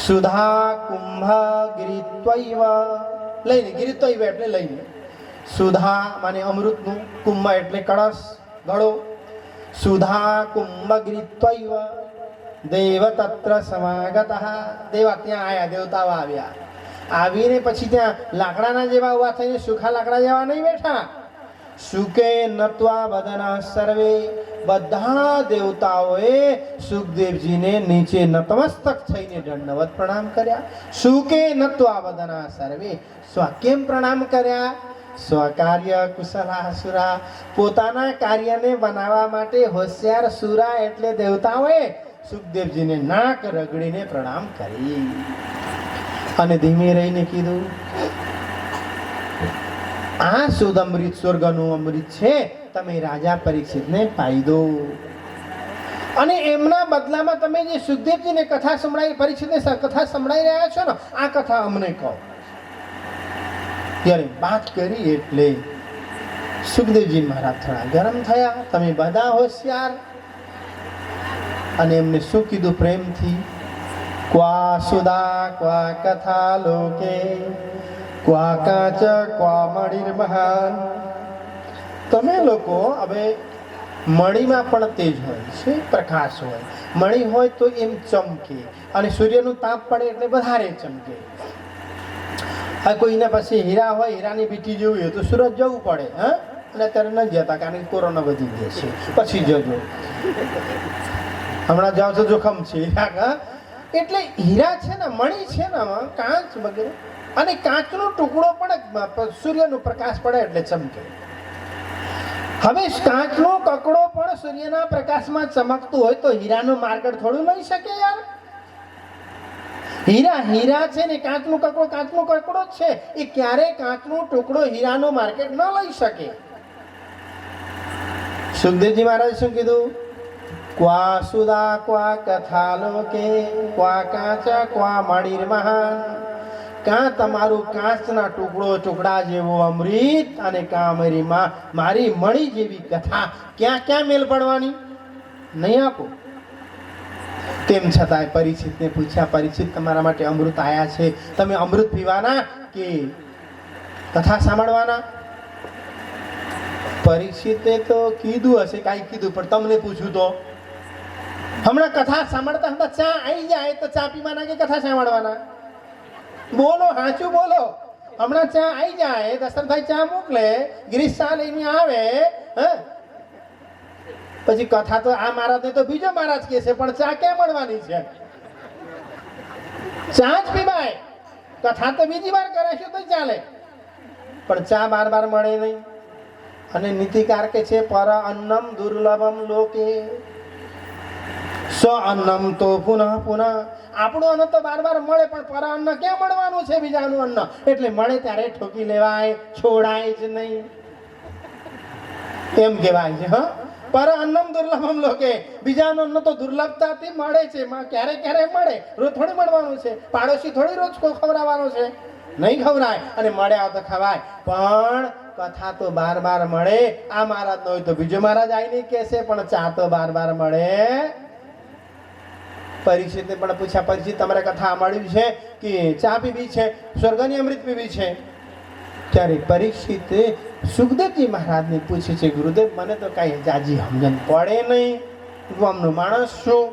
સુધા કુંભ ગિરિત્વૈવ. લઈને ગિરિત્વૈવ એટલે લઈને, સુધા માને અમૃતનું, કુંભ એટલે કળશ ઘડો, સુધા કુંભ ગિરિત્વૈવ દેવ તત્ર સમાગતઃ. દેવા ત્યાં આવ્યા, દેવતાઓ આવ્યા. આવીને પછી ત્યાં લાકડાના જેવા ઉભા થઈને, સુખા લાકડા જેવા નહીં બેઠા. સુકે નત્વા બદના સર્વે, બધા દેવતાઓએ સુખદેવજીને નીચે નતમસ્તક થઈને દંડવત પ્રણામ કર્યા. સુકે નત્વા બદના સર્વે, કેમ પ્રણામ કર્યા? સ્વકાર્ય કુશલાસુરા, પોતાના કાર્યને બનાવવા માટે હોશિયાર સુરા એટલે દેવતાઓએ સુખદેવજીને નાક રગડીને પ્રણામ કરી. અને ધીમે રહીને કીધું આ શુદ્ધ અમૃત સ્વર્ગનું અમૃત છે, તમે રાજા પરીક્ષિતને પાઈ દો. અને એમના બદલામાં તમે જે સુખદેવજીને કથા સંભળાવી, પરીક્ષિતને કથા સંભળાવી રહ્યા છો ને, આ કથા અમને કહો. ત્યારે વાત કરી એટલે સુખદેવજી મહારાજ થોડા ગરમ થયા. તમે બધા હોશિયાર. અને એમને શું કીધું પ્રેમથી? ક્વા સુદા ક્વા કથા લોકે ક્વા કાચ ક્વા મણિર મહાન. તમે લોકો હવે મણીમાં પણ તેજ હોય છે, પ્રકાશ હોય. મણી હોય તો એમ ચમકે, અને સૂર્યનું તાપ પડે એટલે વધારે ચમકે. આ કોઈના પાસે હીરા હોય, હીરાની બીટી જોવી હોય તો સુરત જવું પડે. હા, અને અત્યારે ન જતા કારણ કે કોરોના વધી ગયો છે. પછી જજો, હમણાં જાવ તો જોખમ છે. હીરા એટલે હીરા છે ને, મણી છે ને, કાચ વગેરે. અને કાચનો ટુકડો પણ સૂર્યનો પ્રકાશ પડે એટલે ચમકે. હવે કાચનો કકડો પણ સૂર્યના પ્રકાશમાં ચમકતું હોય તો હીરાનું માર્કેટ થોડું લઈ શકે યાર. હીરા છે ને, કાચનો કકડો જ છે. એ ક્યારે કાચનો ટુકડો હીરાનો માર્કેટ ન લઈ શકે. સુખદેવજી મહારાજ શું કીધું? ક્વા સુદા ક્વા કથા લોકે ક્વા કાચા ક્વા મણિર મહાન. કાં તમારું કાચના ટુકડા જેવો અમૃત, અને કાં મારી મણી જેવી કથા. ક્યાં મેલ પડવાની? નહીં આપો. તેમ છતાંય પરીક્ષિતને પૂછ્યા, પરીક્ષિત તમારા માટે અમૃત આયા છે, તમે અમૃત પીવાના કે કથા સાંભળવાના? પરીક્ષિતે તો કીધું હશે, કાંઈ કીધું, પણ તમને પૂછું તો હમણાં કથા સાંભળતા હતા ચા આવી જાય તો ચા પીવાના કે કથા સાંભળવાના? બોલો, સાચું બોલો. હમણાં ચા આવી જાય, દશરથભાઈ ચા મોકલે, ગિરીશ ચા લઈને આવે, પછી કથા તો આ મહારાજ ને તો બીજો મહારાજ કે છે, પણ ચા ક્યાં મળવાની છે? ચા જ પીવાય, કથા તો બીજી વાર કરાશું તો ચાલે, પણ ચા બાર મળે નહીં. અને નીતિકાર કે છે પર અન્નમ દુર્લભમ લોકે સ અન્નમ તો પુનઃ. આપણું અન્ન તો બાર મળે, પણ પર અન્ન ક્યાં મળવાનું છે? બીજાનું અન્ન. એટલે મળે ત્યારે ઠોકી લેવાય, છોડાય જ નહીં, એમ કહેવાય છે. હા, પર અન્નમ દુર્લભમ લોકે. બીજાનું અન્ન તો દુર્લભતાથી મળે છે, ક્યારે મળે, રોજ થોડી મળવાનું છે. પાડોશી થોડી રોજ ખવડાવવાનો છે? નહીં ખવડાય. અને મળે આવ તો ખવાય, પણ કથા તો બાર મળે. આ મહારાજ નો હોય તો બીજો મહારાજ આવીને કહેશે, પણ ચા તો બાર મળે. પરીક્ષિતને પણ પૂછ્યા, પરીક્ષિત તમારે કથા મળ્યું છે કે ચા પીવી છે, સ્વર્ગની અમૃત પીવી છે? ત્યારે પરીક્ષિતે સુખદેવજી મહારાજને પૂછે છે, ગુરુદેવ મને તો કાંઈ જાજી સમજણ પડે નહીં, ગામનો માણસ છું.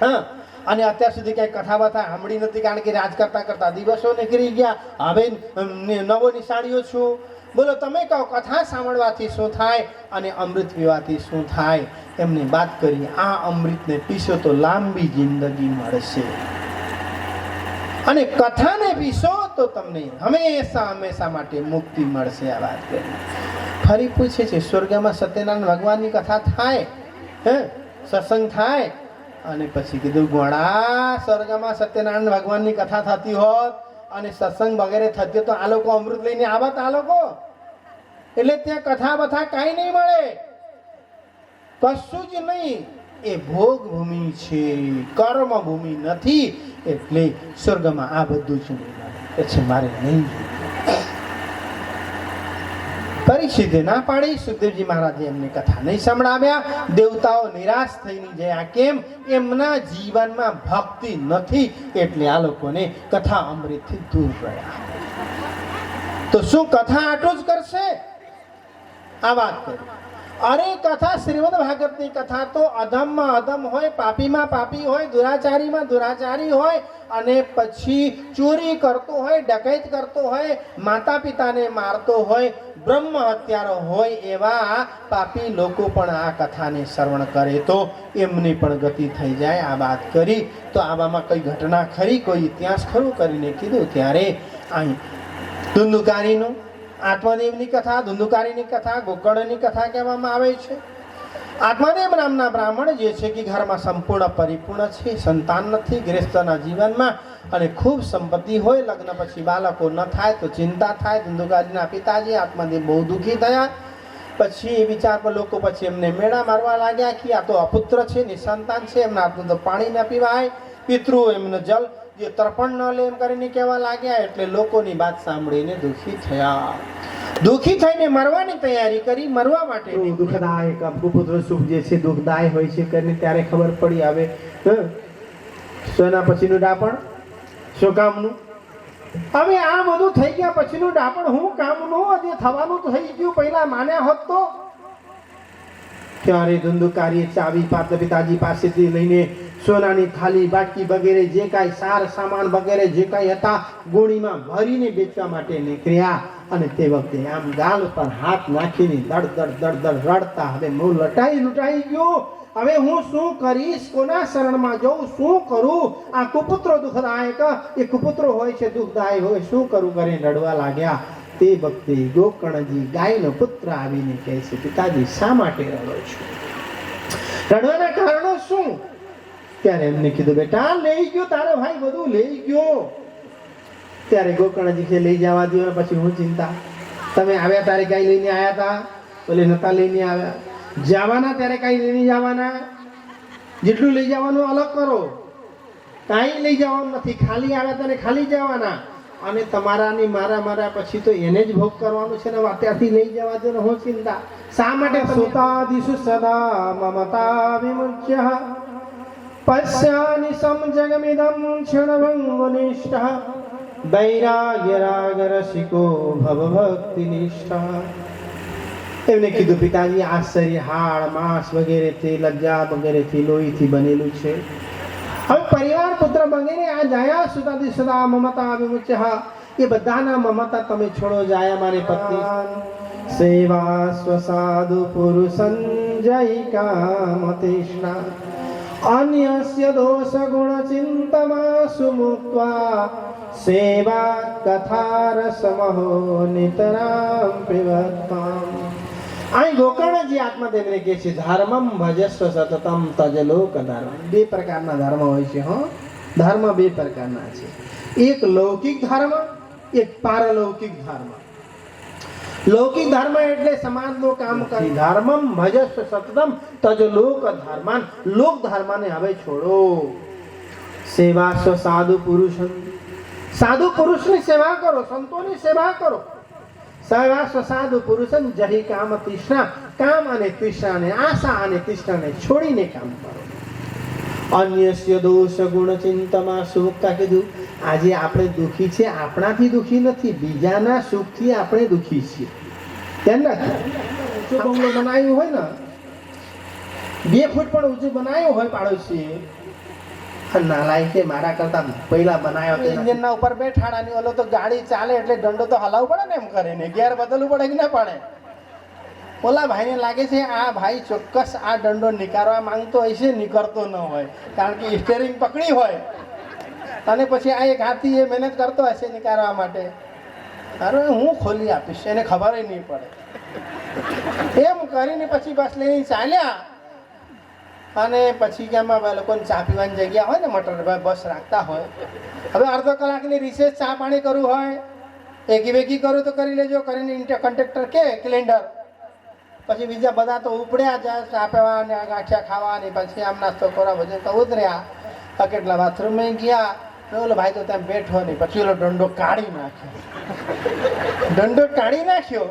હા, અને અત્યાર સુધી કઈ કથા બથા સાંભળી નથી, કારણ કે રાજ કરતા દિવસો નીકળી ગયા. હવે નવો નિશાળીઓ છું. બોલો તમે કહો, કથા સાંભળવાથી શું થાય અને અમૃત પીવાથી શું થાય? એમને વાત કરી, આ અમૃતને પીશો તો લાંબી જિંદગી મળશે, અને કથાને પીશો તો તમને હંમેશા માટે મુક્તિ મળશે. આ વાત કરી. ફરી પૂછે છે, સ્વર્ગમાં સત્યનારાયણ ભગવાનની કથા થાય, સત્સંગ થાય? અને પછી કીધું, ગોળા, સ્વર્ગમાં સત્યનારાયણ ભગવાનની કથા થતી હોત અને સત્સંગ વગેરે થતી તો આ લોકો અમૃત લઈને આવત. આ લોકો એટલે ત્યાં કથા બથા કાંઈ નહીં મળે, કશું જ નહીં. એ ભોગ ભૂમિ છે, કર્મ ભૂમિ નથી. એટલે સ્વર્ગમાં આ બધું જ નહીં મળે. પછી મારે નહીં. પરીક્ષિતે ના પાડી. સુખદેવજી મહારાજે એમને કથા નહીં સંભળાવ્યા. દેવતાઓ નિરાશ થઈને ગયા. કેમ? એમના જીવનમાં ભક્તિ નથી, એટલે આ લોકોને કથા અમૃતથી દૂર રહ્યા. તો શું કથા આટલું જ કરશે? આ વાત કરી. અરે કથા શ્રીમદ ભાગવતની કથા તો અધમમાં અધમ હોય, પાપીમાં પાપી હોય, દુરાચારીમાં દુરાચારી હોય, અને પછી ચોરી કરતો હોય, ડકૈત કરતો હોય, માતા પિતાને મારતો હોય, બ્રહ્મ હત્યારો હોય, એવા પાપી લોકો પણ આ કથાને શ્રવણ કરે તો એમની પણ ગતિ થઈ જાય. આ વાત કરી તો આવામાં કઈ ઘટના ખરી, કોઈ ઇતિહાસ ખરું કરીને કીધું. ત્યારે અહીં ધુંધુકારીનું આત્મદેવની કથા, ધુંધુકારીની કથા, ગોકળની કથા કહેવામાં આવે છે. આત્મદેવ નામના બ્રાહ્મણ જે છે કે ઘરમાં સંપૂર્ણ પરિપૂર્ણ છે, સંતાન નથી ગૃહસ્થના જીવનમાં, અને ખૂબ સંપત્તિ હોય, લગ્ન પછી બાળકો ન થાય તો ચિંતા થાય. ધુંધુકારીના પિતાજી આત્મદેવ બહુ દુઃખી થયા. પછી એ વિચાર પર લોકો પછી એમને મેળા મારવા લાગ્યા કે આ તો અપુત્ર છે, નિસંતાન છે, એમના હાથનું તો પાણી ન પીવાય, પિતૃ એમનો જલ જે તર્પણ ન લે એમ કરીને કહેવા લાગ્યા. એટલે લોકોની વાત સાંભળીને દુઃખી થયા. દુઃખી થઈને મરવાની તૈયારી કરી. મરવા માટે દુઃખદાયક પુત્ર સુખ જે છે દુઃખદાય હોય છે કરીને ત્યારે ખબર પડી. હવે સોના પછીનું ડાપણ શું કામનું? હવે આ બધું થઈ ગયા પછીનું ડાપણ હું કામનું? હજી થવાનું તો થઈ ગયું, પહેલા માન્યા હોત તો ક્યારે ધંધુકારી ચાવી પિતાજી પાસેથી લઈને સોનાની થાળી બાટકી વગેરે જે કાંઈ સાર સામાન વગેરે જે કાંઈ હતા ગોળીમાં ભરીને વેચવા માટે નીકળ્યા અને તે વખતે આમ ગાલ પર હાથ નાખીને દડ દડ દડ દડ રડતા. હવે હું લૂંટાઈ ગયો. હવે હું શું કરીશ? કોના શરણમાં જઉં? શું કરું? આ કુપુત્રો દુઃખદાયક, એ કુપુત્રો હોય છે દુઃખદાયક હોય, શું કરું કરીને રડવા લાગ્યા. તે વખતે ગોકર્ણજી ગાયનો પુત્ર આવીને કહે છે, પિતાજી શા માટે રડો છો? રડવાના કારણો શું? ત્યારે એમને કીધું, બેટા લઈ ગયો તારો ભાઈ, બધું લઈ ગયો. ત્યારે ગોકર્ણજી કે લઈ જવા દો ને પછી હું ચિંતા. તમે આવ્યા ત્યારે ગાય લઈને આવ્યા હતા, બોલે નતા લઈને આવ્યા. જવાના ત્યારે કઈ લઈને જવાના? જેટલું લઈ જવાનું અલગ કરો, કાંઈ લઈ જવાનું નથી. ખાલી આવ્યા ત્યારે ખાલી જવાના, અને તમારા ની મારા પછી તો એને જ ભોગ કરવાનું છે ને. અત્યારથી લઈ જવા દો ને હું ચિંતા. શા માટે? સુતાદિષુ સદા મમતા વિમુચ્ય પશ્યાનિ સમજગમિદં ક્ષણભંગુનિષ્ઠ વૈરાગ્ય રાગ રસિકો ભવ ભક્તિ નિષ્ઠા. એમને કીધું, પિતાજી આ શરીર હાડ માંસ વગેરેથી લજ્જા વગેરેથી લોહીથી બનેલું છે. હવે પરિવાર પુત્ર વગેરે આ જાયા સુતાદી સદા મમતા વિમુચ્ય, એ બધાના મમતા તમે છોડો. જાયા મારી પત્ની સેવા સ્વસાધુ પુરુષં જય કામ તૃષ્ણા અન્યસ્ય દોષ ગુણ ચિંતમાસુ મુક્ત્વા સેવા કથા રસમહો નિતરામ પિબત્વામ. અહીં ગોકર્ણજી આત્મદેવને કહે છે, ધર્મમ ભજસ્વ સતતમ તજ લોક ધર્મ. બે પ્રકારના ધર્મ હોય છે. ધર્મ બે પ્રકારના છે, એક લૌકિક ધર્મ, એક પારલૌકિક ધર્મ. લૌકિક ધર્મ એટલે સમાજનું કામ કરી. ધર્મમ ભજસ્વ સતતમ તજ લોક ધર્માન. લોક ધર્મને હવે છોડો. સેવા સ્વ સાધુ પુરુષ, સાધુ પુરુષની સેવા કરો, સંતોની સેવા કરો. સેવા સ્વ સાધુ પુરુષન જહી કામ તૃષ્ણા. કામ અને તૃષ્ણાને, આશા અને તૃષ્ણાને છોડીને કામ કરો. અન્યસ્ય દોષ ગુણ ચિંતમાં સુખતા. કીધું આજે આપણે દુઃખી છે, આપણાથી દુઃખી નથી, બીજાના સુખથી આપણે દુઃખી છીએ. ધ્યાન રાખજો. ઊંચો બંગલો બનાવ્યું હોય ને, 2 ફૂટ પણ ઊંચું બનાવ્યું હોય પાડોશી, નાલાયકે મારા કરતા પહેલા બનાવ્યો ઇન્જિન ના ઉપર બેઠાડાની, ઓલો તો ગાડી ચાલે એટલે દંડો તો હલાવવું પડે ને, એમ કરીને ગેર બદલવું પડે કે ના પડે. ઓલા ભાઈને લાગે છે આ ભાઈ ચોક્કસ આ દંડો નીકાળવા માંગતો હશે, નીકળતો ન હોય, કારણ કે સ્ટેરિંગ પકડી હોય અને પછી આ એક હાથી એ મહેનત કરતો હશે નીકાળવા માટે. અરે હું ખોલી આપીશ, એને ખબર નહીં પડે. એમ કરીને પછી બસ લઈને ચાલ્યા. અને પછી કે આમાં લોકોને ચા પીવાની જગ્યા હોય ને, મોટર બસ રાખતા હોય. હવે અડધો કલાકની રિસેસ ચા પાણી કરવું હોય, એકી બેકી કરું તો કરી લેજો, કરીને કંડક્ટર કે ક્લેન્ડર. પછી બીજા બધા તો ઉપડ્યા જાય ચા પીવા અને ગાંઠિયા ખાવા, અને પછી આમ નાસ્તો કરવા બધું તો ઉતર્યા. કેટલા બાથરૂમમાં ગયા, ઓલો ભાઈ તો ત્યાં બેઠો નહીં. પછી ઓલો દંડો કાઢી નાખ્યો.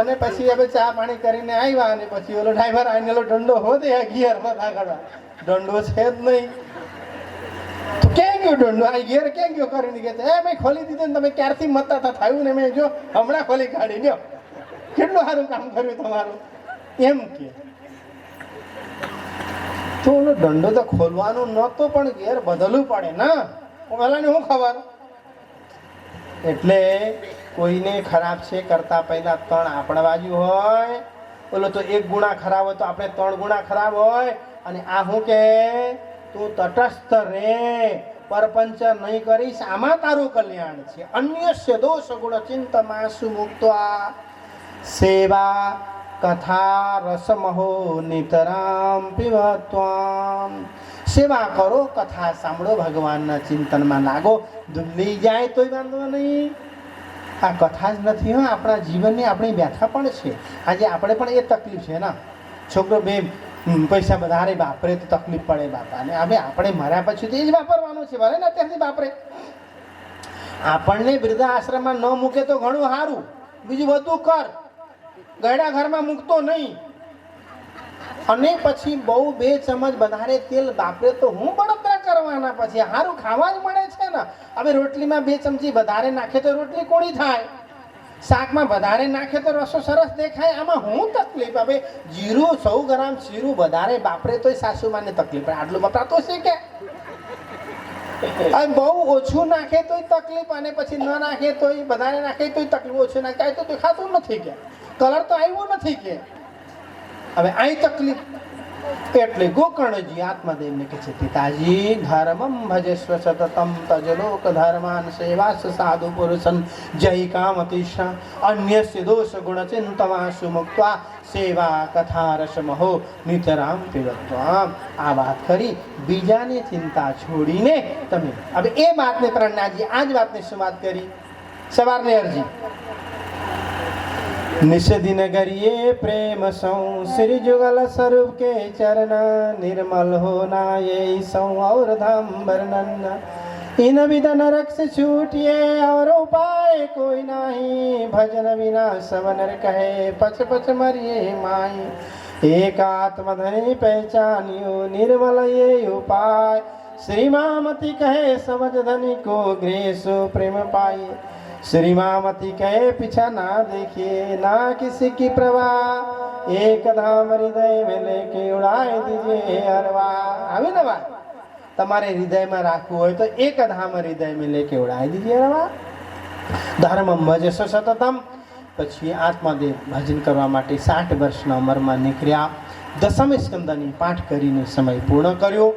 અને પછી હવે ચા પાણી કરીને આવ્યા, અને પછી ઓલો ડ્રાઈવર આવીને ઓલો દંડો હોદે ગિયરમાં આગળ. દંડો છે જ નહીં તો ક્યાં ગયો દંડો? આ ગિયર ક્યાં ગયો કરીને કે એ મેં ખોલી દીધો ને, તમે ક્યારથી મતા હતા થયું ને, મેં જો હમણાં ખોલી કાઢી લ્યો. કેટલું સારું કામ કર્યું તમારું એમ કે. તો ઓલો દંડો તો ખોલવાનું નહોતો, પણ ગેર બદલવું પડે ને, પેલાને શું ખબર. એટલે કોઈને ખરાબ છે કરતા પહેલા 3 આપણા બાજુ હોય. ઓલો તો 1 ગુણા ખરાબ હોય તો આપણે 3 ગુણા ખરાબ હોય. અને આ શું કે તું તટસ્થ રે, પરપંચ નહીં કરીશ, આમાં તારું કલ્યાણ છે. અન્યસ્ય દોષ ગુણ ચિંતમાં સુમુક્ત્વા સેવા કથા રસમહો નિતરામ પિબત્વામ. સેવા કરો, કથા સાંભળો, ભગવાનના ચિંતનમાં લાગો. લઈ જાય તોય વાંધો નહીં. આ કથા જ નથી, હા આપણા જીવનની આપણી વ્યાખ્યા પણ છે. આજે આપણે પણ એ તકલીફ છે ને, છોકરો 2 પૈસા વધારે વાપરે તો તકલીફ પડે બાપાને. હવે આપણે મર્યા પછી તો એ જ વાપરવાનું છે, ભલે ને અત્યારથી વાપરે. આપણને વૃદ્ધાશ્રમમાં ન મૂકે તો ઘણું સારું, બીજું બધું કર, ગયડા ઘરમાં મૂકતો નહીં. અને પછી બહુ 2 ચમચ વધારે તેલ વાપરે તો હું બળતરા કરવા કરવાના? પછી સારું ખાવા જ મળે છે ને. હવે રોટલીમાં 2 ચમચી વધારે નાખે તો રોટલી કોળી થાય, શાકમાં વધારે નાખે તો રસો સરસ દેખાય. આમાં હું તકલીફ? હવે જીરું 100 ગ્રામ જીરું વધારે બાપરે તોય સાસુમાને તકલીફ પડે. આટલું વપરાતો છે કે બહુ ઓછું નાખે તોય તકલીફ, અને પછી ન નાખે તોય વધારે નાખે તોય તકલીફ. ઓછું નાખે તો ખાતું નથી કે કલર તો આવ્યો નથી કે. હવે અહીં તકલીફ. એટલે ગોકર્ણજી આત્મદેવને કહે છે, પિતાજી ધર્મમ ભજસ્વ સતતમ તજલોક ધર્માન સેવાસ સાધુ પુરુષન જય કામતિશા અન્યસ્ય દોષ ગુણ ચિંતવાસુ મુક્ત્વા સેવા કથા રસમહો નિતરામ પીવત્વા. આ વાત કરી બીજાની ચિંતા છોડીને તમે. હવે એ વાતને પ્રજ્ઞાજી આ જ વાતની શું વાત કરી સવારની અરજી. निषदिन गरिए प्रेम सौ श्री जुगल स्वरूप के चरण निर्मल होना ये सौ और धाम वर्णन इन विधन रक्ष छूटिए और उपाय कोई नहीं भजन बिना सब नर कहे पच पच मरिए माई एक आत्मधनी पहचानियो निर्मल ये उपाय श्री मामती कहे समझ धनी को ग्रेसो प्रेम पाए श्री मामती कहे पीछा ना देखिए ना किसी की प्रवाह एक धाम हृदय में लेके उड़ाए दीजिए अरवा. આવી ને વાત તમારે હૃદયમાં રાખવું હોય તો એક ધામ હૃદય में लेके उड़ाए दीजिए अरवा. ધર્મમ ભજસ્વ સતતમ. પછી આત્માદેવ ભજન કરવા માટે 60 વર્ષના ઉંમરમાં નીકળ્યા. 10મ સ્કંદની પાઠ કરીને સમય પૂર્ણ કર્યો.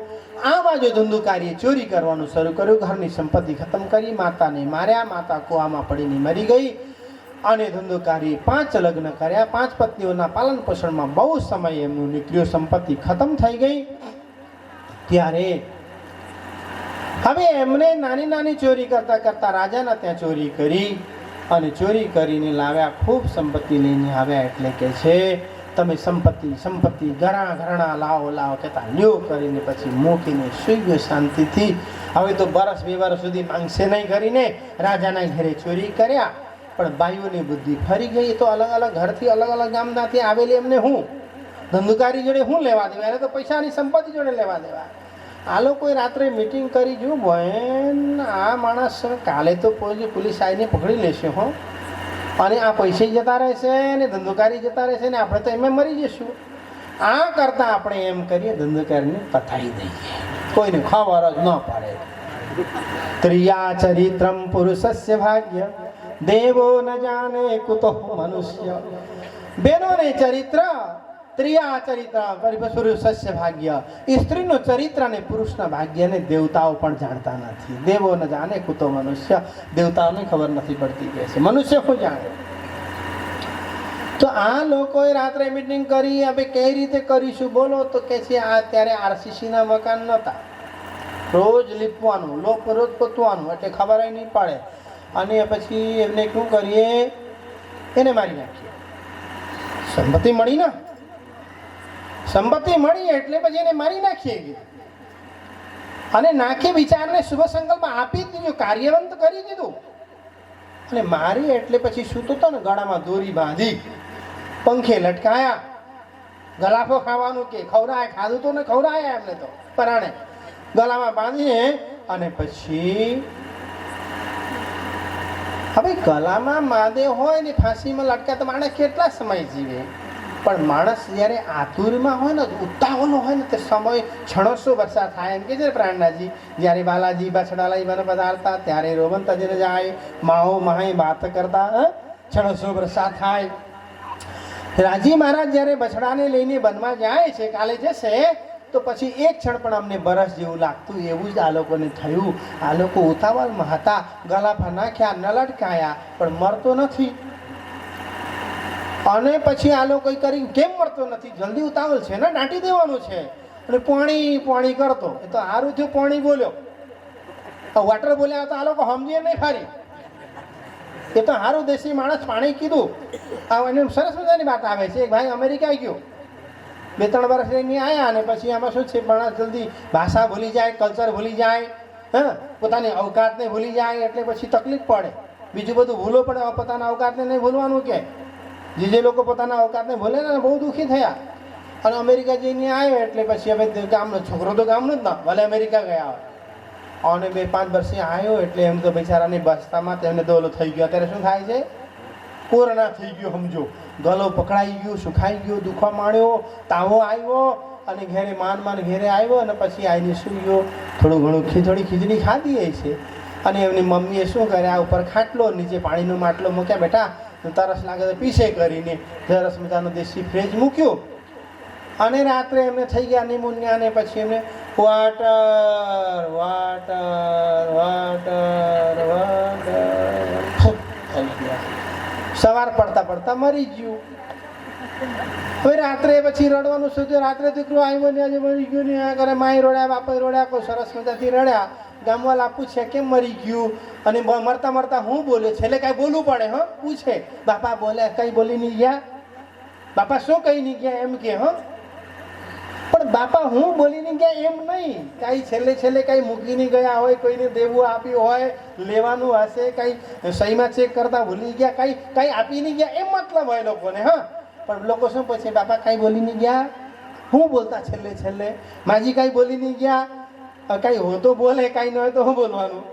આ બાજુ ધંધુકારીએ ચોરી કરવાનું શરૂ કર્યું. ઘરની સંપત્તિ ખતમ કરી, માતાને માર્યા, માતા કુવામાં પડીને મરી ગઈ. અને ધંધુકારીએ 5 લગ્ન કર્યા. 5 પત્નીઓના પાલન પોષણમાં બહુ સમય એમનું નીકળ્યો. સંપત્તિ ખતમ થઈ ગઈ. ત્યારે હવે એમણે નાની નાની ચોરી કરતા કરતા રાજાના ત્યાં ચોરી કરી અને ચોરી કરીને લાવ્યા. ખૂબ સંપત્તિ લઈને આવ્યા. એટલે કે છે તમે સંપત્તિ ઘણા લાવો કહેતા લ્યો કરીને પછી મૂકીને સુઈ ગયો શાંતિથી. હવે તો 1-2 વર્ષ સુધી માંગશે નહીં કરીને રાજાના ઘરે ચોરી કર્યા. પણ બાઈઓની બુદ્ધિ ફરી ગઈ. તો અલગ અલગ ઘરથી અલગ અલગ ગામનાથી આવેલી એમને હું ધંધુકારી જોડે હું લેવા દેવા? એને તો પૈસાની સંપત્તિ જોડે લેવા દેવા. આ લોકોએ રાત્રે મિટિંગ કરી, જો બહેન આ માણસ કાલે તો પોલીસ આવીને પકડી લેશે હો, અને આ પૈસે જતા રહેશે ને ધંધુકારી જતા રહેશે ને આપણે તો એમ મરી જઈશું. આ કરતાં આપણે એમ કરીએ ધંધુકારીને પતાવી દઈએ, કોઈને ખબર જ ન પડે. ત્રિયા ચરિત્રમ પુરુષસ્ય ભાગ્ય દેવો ન જાને કુતો મનુષ્ય. બેનોને ચરિત્ર ત્રિયા ચરિત્ર પુરુષસ્ય ભાગ્ય. સ્ત્રીનું ચરિત્ર અને પુરુષના ભાગ્યને દેવતાઓ પણ જાણતા નથી. દેવો ન જાણે કુતો મનુષ્ય. દેવતાઓને ખબર નથી પડતી કે છે, મનુષ્ય શું જાણે. તો આ લોકોએ રાત્રે મીટિંગ કરી. હવે કઈ રીતે કરીશું બોલો? તો કે છે આ ત્યારે આરસીસીના મકાન નહોતા. રોજ લીપવાનું, રોજ પોતવાનું, એટલે ખબર નહીં પડે. અને પછી એમને શું કરીએ, એને મારી નાખીએ. સંપત્તિ મળી ને, સંપત્તિ મળી એટલે પછી એને મારી નાખીએ. અને નાખી વિચારને શુભ સંકલ્પ આપી દીધો, કાર્યવંત કરી દીધું. અને મારી એટલે પછી સૂતો હતો ને, ગળામાં દોરી બાંધી, પંખે લટકાયા. ગલાફો ખાવાનું કે ખવડાય, ખાધું તો ને ખવડાયા એમને તો પરાણે ગળામાં બાંધીને. અને પછી હવે ગળામાં માદે હોય ને ફાંસીમાં લટકા તો માણસ કેટલા સમય જીવે? પણ માણસ જ્યારે આતુરમાં હોય ને, ઉતાવળો હોય ને, તે સમય છણસો વર્ષા થાય. એમ કે છે પ્રાણનાજી, જ્યારે બાલાજી બછડા લઈ બને પધારતા ત્યારે રોમન તજીને જાય, માહો માહી વાત કરતા છણસો વર્ષા થાય. રાજી મહારાજ જ્યારે બછડાને લઈને બનવા જાય છે, કાલે જશે, તો પછી એક ક્ષણ પણ અમને બરસ જેવું લાગતું. એવું જ આ લોકોને થયું. આ લોકો ઉતાવળમાં હતા, ગલાફા નાખ્યા, ન લટકાયા, પણ મરતો નથી. અને પછી આ લોકો કરી, કેમ મળતો નથી? જલ્દી ઉતાવળ છે ને, દાટી દેવાનું છે. અને પાણી કરતો. એ તો સારું થયું પાણી બોલ્યો. વોટર બોલ્યા તો આ લોકો સમજીએ નહીં ફરી. એ તો સારું દેશી માણસ પાણી કીધું. એને સરસ મજાની વાત આવે છે. એક ભાઈ અમેરિકા ગયો, 2-3 વર્ષ રહીને આવ્યા. અને પછી આમાં શું છે, માણસ જલ્દી ભાષા ભૂલી જાય, કલ્ચર ભૂલી જાય, પોતાની અવકાતને ભૂલી જાય. એટલે પછી તકલીફ પડે. બીજું બધું ભૂલો પડે, પોતાના અવકાતને નહીં ભૂલવાનું કે. જે લોકો પોતાના અવકાતને ભૂલે ને બહુ દુઃખી થયા. અને અમેરિકા જઈને આવ્યો એટલે પછી હવે ગામનો છોકરો તો ગામનો જ ના, ભલે અમેરિકા ગયા હોય, અને 2-5 વર્ષે આવ્યો એટલે એમ તો બિચારાની બસ્તામાં તેમને તો ઓલો થઈ ગયો. અત્યારે શું થાય છે? કોરોના થઈ ગયો સમજો. ગલો પકડાઈ ગયો, સુખાઈ ગયો, દુખવા માંડ્યો, તાવો આવ્યો અને ઘેરે માન ઘેરે આવ્યો અને પછી આવીને શું ગયો, થોડું ઘણું ખીચડી ખાધી છે. અને એમની મમ્મીએ શું કરે, આ ઉપર ખાટલો, નીચે પાણીનો માટલો મૂક્યા, બેટા તરસ લાગે તો પીસે કરીને સરસ મજાનો દેશી ફ્રેજ મૂક્યો. અને રાત્રે એમને થઈ ગયા નિમોનિયા ને પછી એમને વાટર વાટર વાટર વાટર સવાર પડતા મરી ગયું. હવે રાત્રે પછી રડવાનું સોચ્યું. રાત્રે દીકરો આવ્યો ને આજે મરી ગયું ને આ કરે, માય રોડ્યા, બાપા રોડ્યા, કોઈ સરસ મજાથી રડ્યા. ગામવાળા પૂછે કેમ મરી ગયું, અને મરતા હું બોલ્યો. છેલ્લે કાંઈ બોલવું પડે. પૂછે બાપા બોલ્યા, કઈ બોલી નહીં ગયા? બાપા શું કહી નહીં ગયા એમ કે પણ બાપા હું બોલી નહીં ગયા એમ નહીં. કાંઈ છેલ્લે કાંઈ મૂકી નહીં ગયા હોય, કોઈને દેવું આપ્યું હોય, લેવાનું હશે, કાંઈ સહીમાં ચેક કરતા ભૂલી ગયા, કાંઈ આપી નહીં ગયા એમ મતલબ હોય લોકોને. પણ લોકો શું પૂછે, બાપા કાંઈ બોલી નહીં ગયા? હું બોલતા છેલ્લે માજી કાંઈ બોલી નહીં ગયા? કાંઈ હો તો બોલે, કાંઈ ન હોય તો હું બોલવાનું?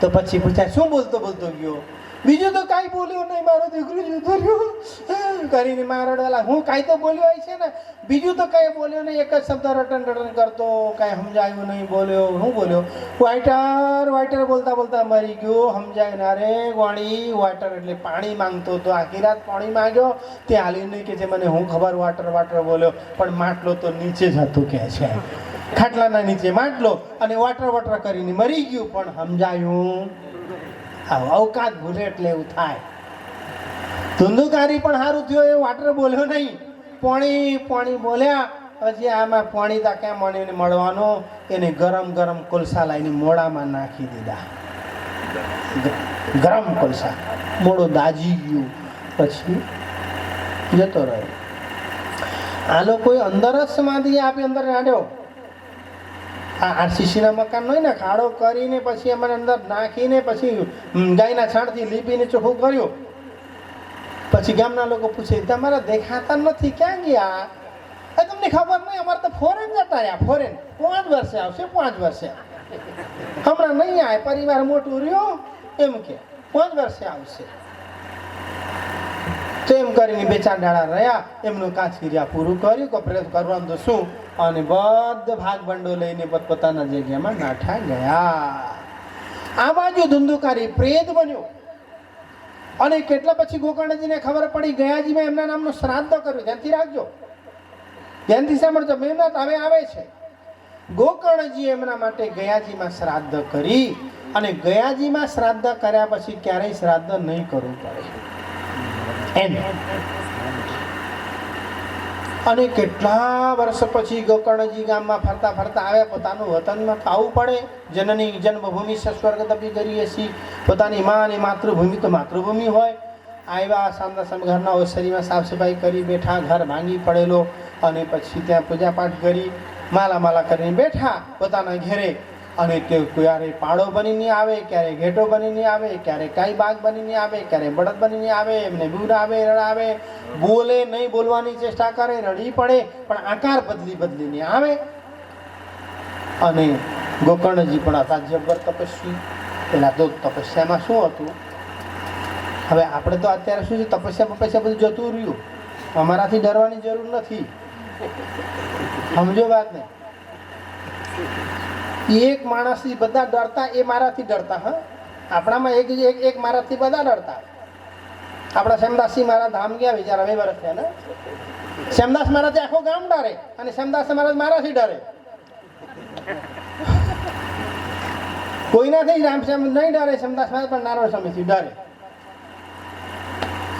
તો પછી પૂછાય શું બોલતો ગયો? બીજું તો કાંઈ બોલ્યો નહીં, મારો દીકરો જતો રહ્યો કરીને મારડવાલા. હું કાંઈ તો બોલ્યો હોય છે ને, બીજું તો કાંઈ બોલ્યો નહીં. એક જ શબ્દ રટન કરતો, કાંઈ સમજાયું નહીં, બોલ્યો. હું બોલ્યો? વાઇટર બોલતા મરી ગયો. સમજાય ના રે વાણી. વાટર એટલે પાણી માંગતો હતો, આખી રાત પાણી માંગ્યો. તે હાલી નહીં કે છે મને હું ખબર વાટર બોલ્યો, પણ માટલો તો નીચે જ હતું કે છે, ખાટલાના નીચે માટલો, અને વાટર કરીને મરી ગયું. પણ સમજાયું? અવકાત ભૂલે એટલે એવું થાય. ધુંધુકારી પણ સારું થયું, એ વાટર બોલ્યો નહીં, પાણી બોલ્યા. પછી આમાં પાણી તા ક્યાં મળવાનો, એને ગરમ કોલસા લાવીને મોડામાં નાખી દીધા. ગરમ કોલસા, મોડો દાજી ગયું, પછી જતો રહ્યો. આ લોકોએ અંદર જ સમાધિ આપી, અંદર નાડ્યો. આ આરસીસીના મકાન હોય ને, ખાડો કરીને પછી એમાં અંદર નાખીને પછી ગાયના છાણથી લીપીને ચોખ્ખું કર્યું. પછી ગામના લોકો પૂછે, તમારા દેખાતા નથી, ક્યાં ગયા? તમને ખબર નહીં, અમારે તો ફોરેન જતા રહ્યા. ફોરેન 5 વર્ષે આવશે, 5 વર્ષે હમણાં નહીં આવે, પરિવાર મોટું રહ્યો એમ કે 5 વર્ષે આવશે. તો એમ કરીને 2-4 દાડા રહ્યા. એમનું કાચકિરિયા પૂરું કર્યું, કપરેશ કરવાનું તો શું, અને બધા ભાગ ભંડો લઈને પોતપોતાના જગ્યામાં નાઠા ગયા. આ બાજુ ધુંધુકારી પ્રેત બન્યો. અને કેટલા પછી ગોકર્ણજીને ખબર પડી, ગયાજીમાં એમના નામનું શ્રાદ્ધ કર્યું. ધ્યાનથી રાખજો, ધ્યાનથી સાંભળજો, મહેનત હવે આવે છે. ગોકર્ણજી એમના માટે ગયાજીમાં શ્રાદ્ધ કરી. અને ગયાજીમાં શ્રાદ્ધ કર્યા પછી ક્યારેય શ્રાદ્ધ નહીં કરવું પડે એમ. અને કેટલા વર્ષ પછી ગોકર્ણજી ગામમાં ફરતા આવ્યા. પોતાનું વતનમાં આવવું પડે. જનની જન્મભૂમિ સ્વર્ગદપી કરીએ છીએ. પોતાની માં અને માતૃભૂમિ તો માતૃભૂમિ હોય. આવ્યા, સામના ઘરના ઓસરીમાં સાફ સફાઈ કરી બેઠા, ઘર ભાંગી પડેલો. અને પછી ત્યાં પૂજાપાઠ કરી, માલા કરીને બેઠા પોતાના ઘેરે. અને તે ક્યારે પાડો બનીને આવે, ક્યારે ઘેટો બનીને આવે, ક્યારે કાંઈ બાગ બનીને આવે, ક્યારે બળદ બનીને આવે. એમને બીવડાવે, રડાવે, બોલે નહીં, બોલવાની ચેષ્ટા કરે, રડી પડે, પણ આકાર બદલીને આવે. અને ગોકર્ણજી પણ હતા જબ્બર તપસ્વી. પેલા તો તપસ્યામાં શું હતું, હવે આપણે તો અત્યારે શું છે, તપસ્યા બધું જતું રહ્યું. અમારાથી ડરવાની જરૂર નથી, સમજો વાત ને. એક માણસથી બધા ડરતા, એ મારાથી ડરતા. આપણામાં એક મારાથી બધા ડરતા. આપણા શ્યામદાસજી મારા ધામ ગયા, બિચારા 2 વર્ષ થયા ને. શ્યામદાસ મહારાજથી આખો ગામ ડરે, અને શ્યામદાસ મહારાજ મારાથી ડરે. કોઈનાથી રામશ્યામ નહીં ડરે, શ્યામદાસ મહારાજ પણ નારાયણ સ્વામીથી ડરે.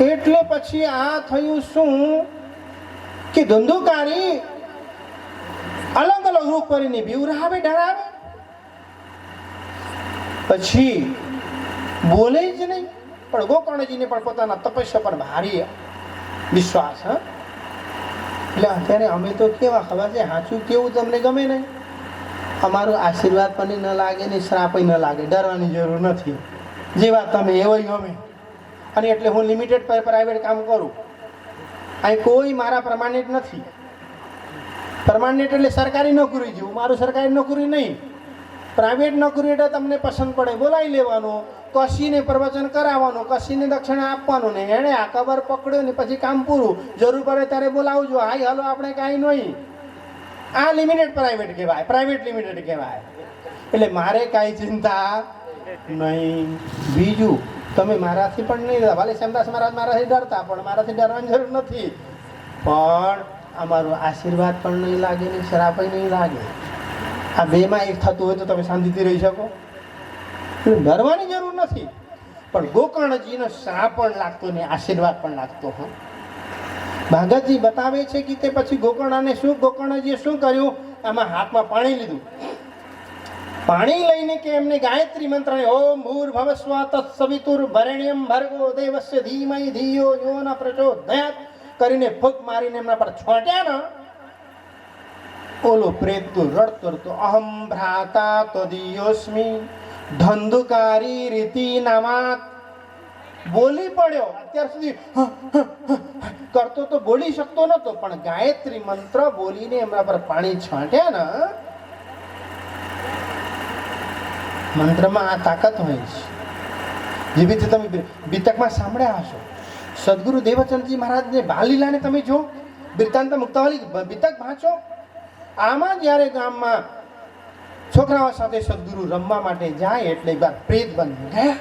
એટલે પછી આ થયું શું કે ધુંધુકારી અલગ રૂપ કરીને બીવરાવે, ડરાવે. પછી બોલે જ નહીં. પણ ગોકર્ણજીને પણ પોતાના તપસ્યા પર ભારી વિશ્વાસ. એટલે અત્યારે અમે તો કેવા ખબર છે, સાચું કેવું તમને ગમે નહીં. અમારું આશીર્વાદ પણ ન લાગે ને શ્રાપ ન લાગે, ડરવાની જરૂર નથી. જેવા તમે એવો ગમે. અને એટલે હું લિમિટેડ પ્રાઇવેટ કામ કરું. અહીં કોઈ મારા પરમાનન્ટ નથી. પરમાનન્ટ એટલે સરકારી નોકરી જેવું, મારું સરકારી નોકરી નહીં. પ્રાઇવેટ નોકરી એટલે તમને પસંદ પડે બોલાવી લેવાનો, કશીને પ્રવચન કરાવવાનો, કશીને દક્ષિણા આપવાનું ને એણે આ કબર પકડ્યો ને પછી કામ પૂરું. જરૂર પડે ત્યારે બોલાવજો. હાઈ હાલો આપણે કાંઈ નહીં. આ લિમિટેડ પ્રાઇવેટ કહેવાય, પ્રાઇવેટ લિમિટેડ કહેવાય. એટલે મારે કાંઈ ચિંતા નહીં. બીજું તમે મારાથી પણ નહીં ડરતા. ભલે શ્યામદાસ મહારાજ મારાથી ડરતા, પણ મારાથી ડરવાની જરૂર નથી. પણ અમારો આશીર્વાદ પણ નહીં લાગે ને શ્રાપ નહીં લાગે. આ બેમાં એક થતું હોય તો તમે શાંતિથી રહી શકો. ડરવાની જરૂર નથી. પણ ગોકર્ણજીનો શ્રાપ પણ લાગતો ને આશીર્વાદ પણ લાગતો. હા, ભાગતજી બતાવે છે કે તે પછી ગોકર્ણજીએ શું કર્યું? આમાં હાથમાં પાણી લીધું. પાણી લઈને કે એમને ગાયત્રી મંત્રને ઓમ ભૂર્ભુવસ્વ તત્સવિતુર્વરેણ્યમ ભર્ગો દેવસ્ય ધીમહિ ધિયો યો ન પ્રચોદયાત કરીને ફૂંક મારીને એમના પર છોટ્યા ને, ઓલો પ્રેત તો રડતો રડતો અહમ ભ્રાતા તદીયોસ્મિ ધંધુકારી રીતિ નામાત બોલી પડ્યો. અત્યાર સુધી કરતો તો બોલી શકતો નતો, પણ ગાયત્રી મંત્ર બોલીને એમના પર પાણી છાંટ્યા ને, મંત્રમાં આ તાકાત હોય છે. જેવી રીતે તમે બીતકમાં સાંભળ્યા હશો, સદગુરુ દેવચંદજી મહારાજને બાલલીલાને તમે જો, બિરતાંત મુક્તાવલી બીતક વાંચો. આમાં જ્યારે ગામમાં છોકરાઓ સાથે સદગુરુ રમવા માટે જાય એટલે એક વાર પ્રેત બની ગયા.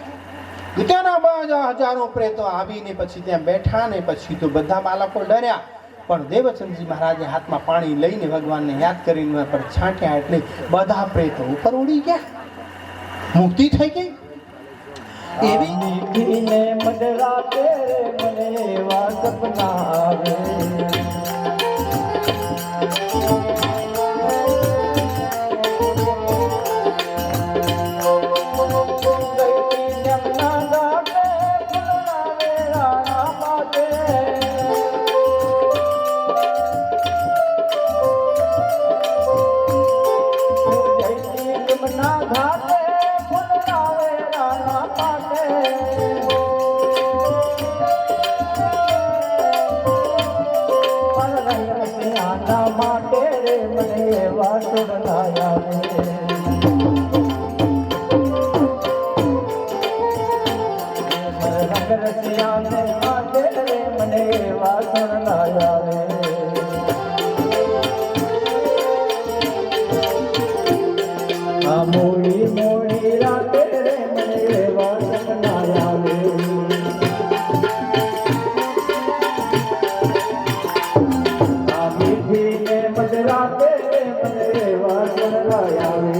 ત્યાંના બધા હજારો પ્રેતો આવીને પછી ત્યાં બેઠા ને પછી તો બધા બાળકો ડર્યા. પણ દેવચંદજી મહારાજે હાથમાં પાણી લઈને ભગવાનને યાદ કરીને પર છાંટ્યા એટલે બધા પ્રેતો ઉપર ઉડી ગયા, મુક્તિ થઈ ગઈ. એવી મદરાતે મને એવા સપના આવે. મોડી મોડી રાતે મને એવા સપના આવે. આ મીઠી ને મજરાતે મને એવા સપના આવે.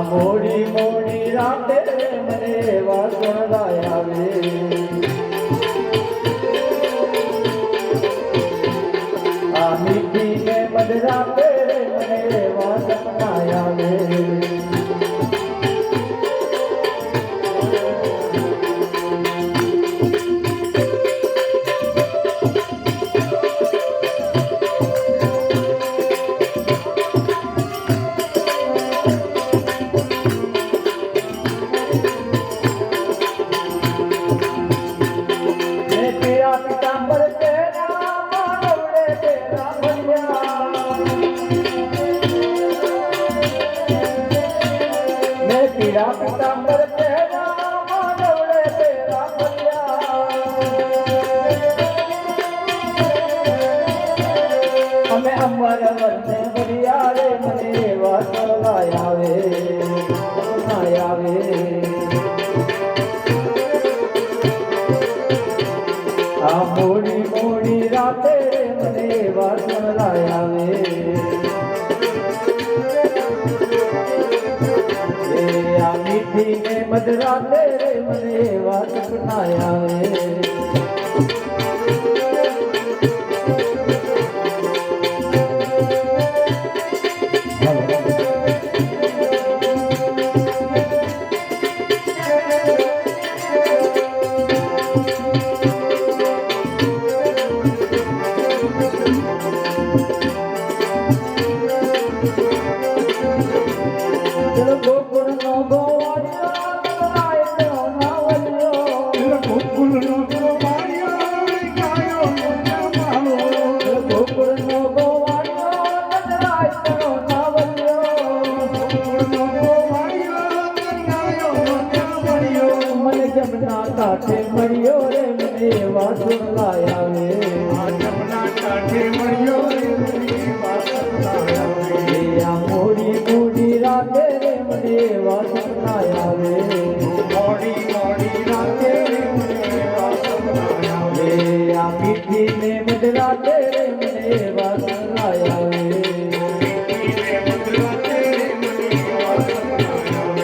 મોડી મોડી રાતે મને એવા સપના આવે. આ મીઠી ને મધરાતે મને એવા સપના આવે. આવે આ મીઠી ને મધરાતે રે મને એવા સપના આવે કાઠે મળ્યો રે મને એવા સપના આવે જમના કાંઠે મળ્યો રે મને એવા સપના આવે આ મોડી મોડી રાતે રે મને એવા સપના આવે મોડી મોડી રાતે રે મને એવા સપના આવે આ મીઠી ને મધરાતે રે મને એવા સપના આવે મીઠી ને મધરાતે રે મને એવા સપના આવે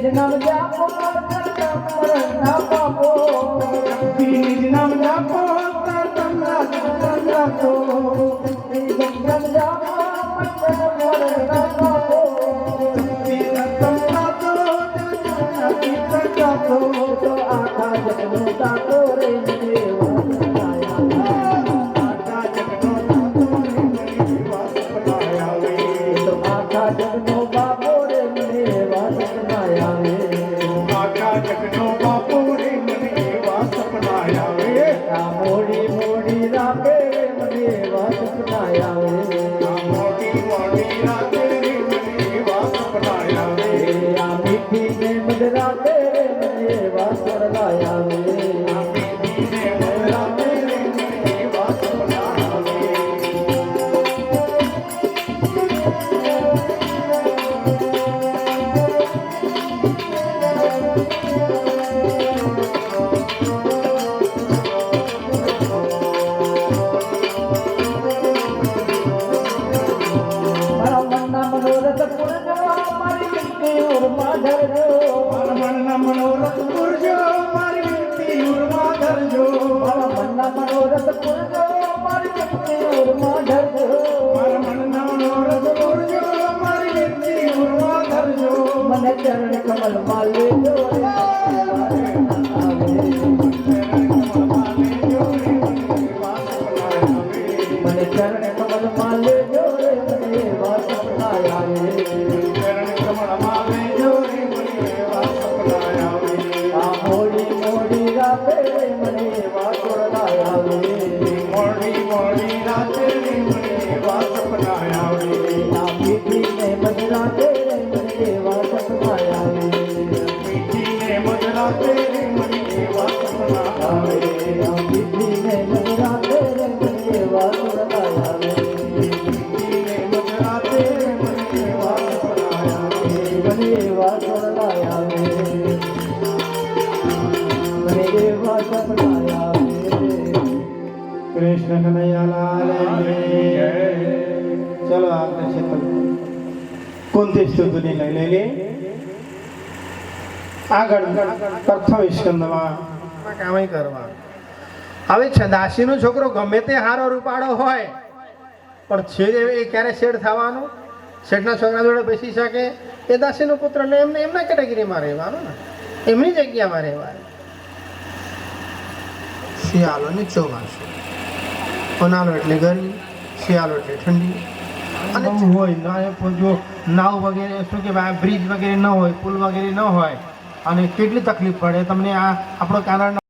નામ જાપો ના પાપો નિજ નામ જાપો તમના જાપો નામ જાપો ના પાપો તમના તો તો આખા જગનો તાકો રે મને આખા જગનો એવા સપના આવે તો આખા જગનો બાપો રે મને એવા સપના આવે આખા જગનો બાપુ રે મને એવા સપના આવે આ મોડી મોડી રાતે રે મને એવા સપના આવે મોટી મોટી રાતે રે મને એવા સપના આવે આ મીઠી ને મધરાતે રે મને એવા સપના આવે મીઠી ને મધરાતે રે મને એવા સપના આવે મારા મનના મનોરથ પૂર્ણ મારી વિનતી ઉરમાં ધરજો મારા મનના મનોરથ પૂરજો મારી વિનતી ઉરમાં ધરજો મારા મનના મનોરથ પૂર્ણ મારી વિનતી ઉરમાં ધરજો મારા મનના મનોરથ પૂરજો મારી વિનતી ઉરમાં ધરજો મને ચરણ કમલ માં લેજો મને ચરણ કમલ માં લેજો રે મને એવા સપના આવે આ મોડી મોડી રાતે રે મને એવા સપના આવે આ મીઠી ને મધરાતે રે મને એવા સપના આવે આવે આ મીઠી ને મધરાતે રે મને એવા સપના આવે મને એવા સપના આવે મને એવા સપના આવે કૃષ્ણ કનૈયાલાલ જય. ચલો આપણે છે કુંતી સ્તુતિની લઈ લઈએ આગળ પ્રથમ સ્કંદમાં કામ કરવા હવે દાસીનો છોકરો ગમે તે હારો રૂપાળો હોય પણ છેડ એ ક્યારે શેડ થવાનું શેઠના છોકરા જોડે બેસી શકે એ દાસીનો પુત્ર ને એમને એમના કેટેગરીમાં રહેવાનો ને એમની જગ્યામાં રહેવાનું શિયાળો ને ચોમાસું ઉનાળો એટલે ગરમી શિયાળો એટલે ઠંડી અને હોય જો નાવ વગેરે શું કહેવાય બ્રિજ વગેરે ન હોય પુલ વગેરે ન હોય અને કેટલી તકલીફ પડે તમને આ આપણો કારણ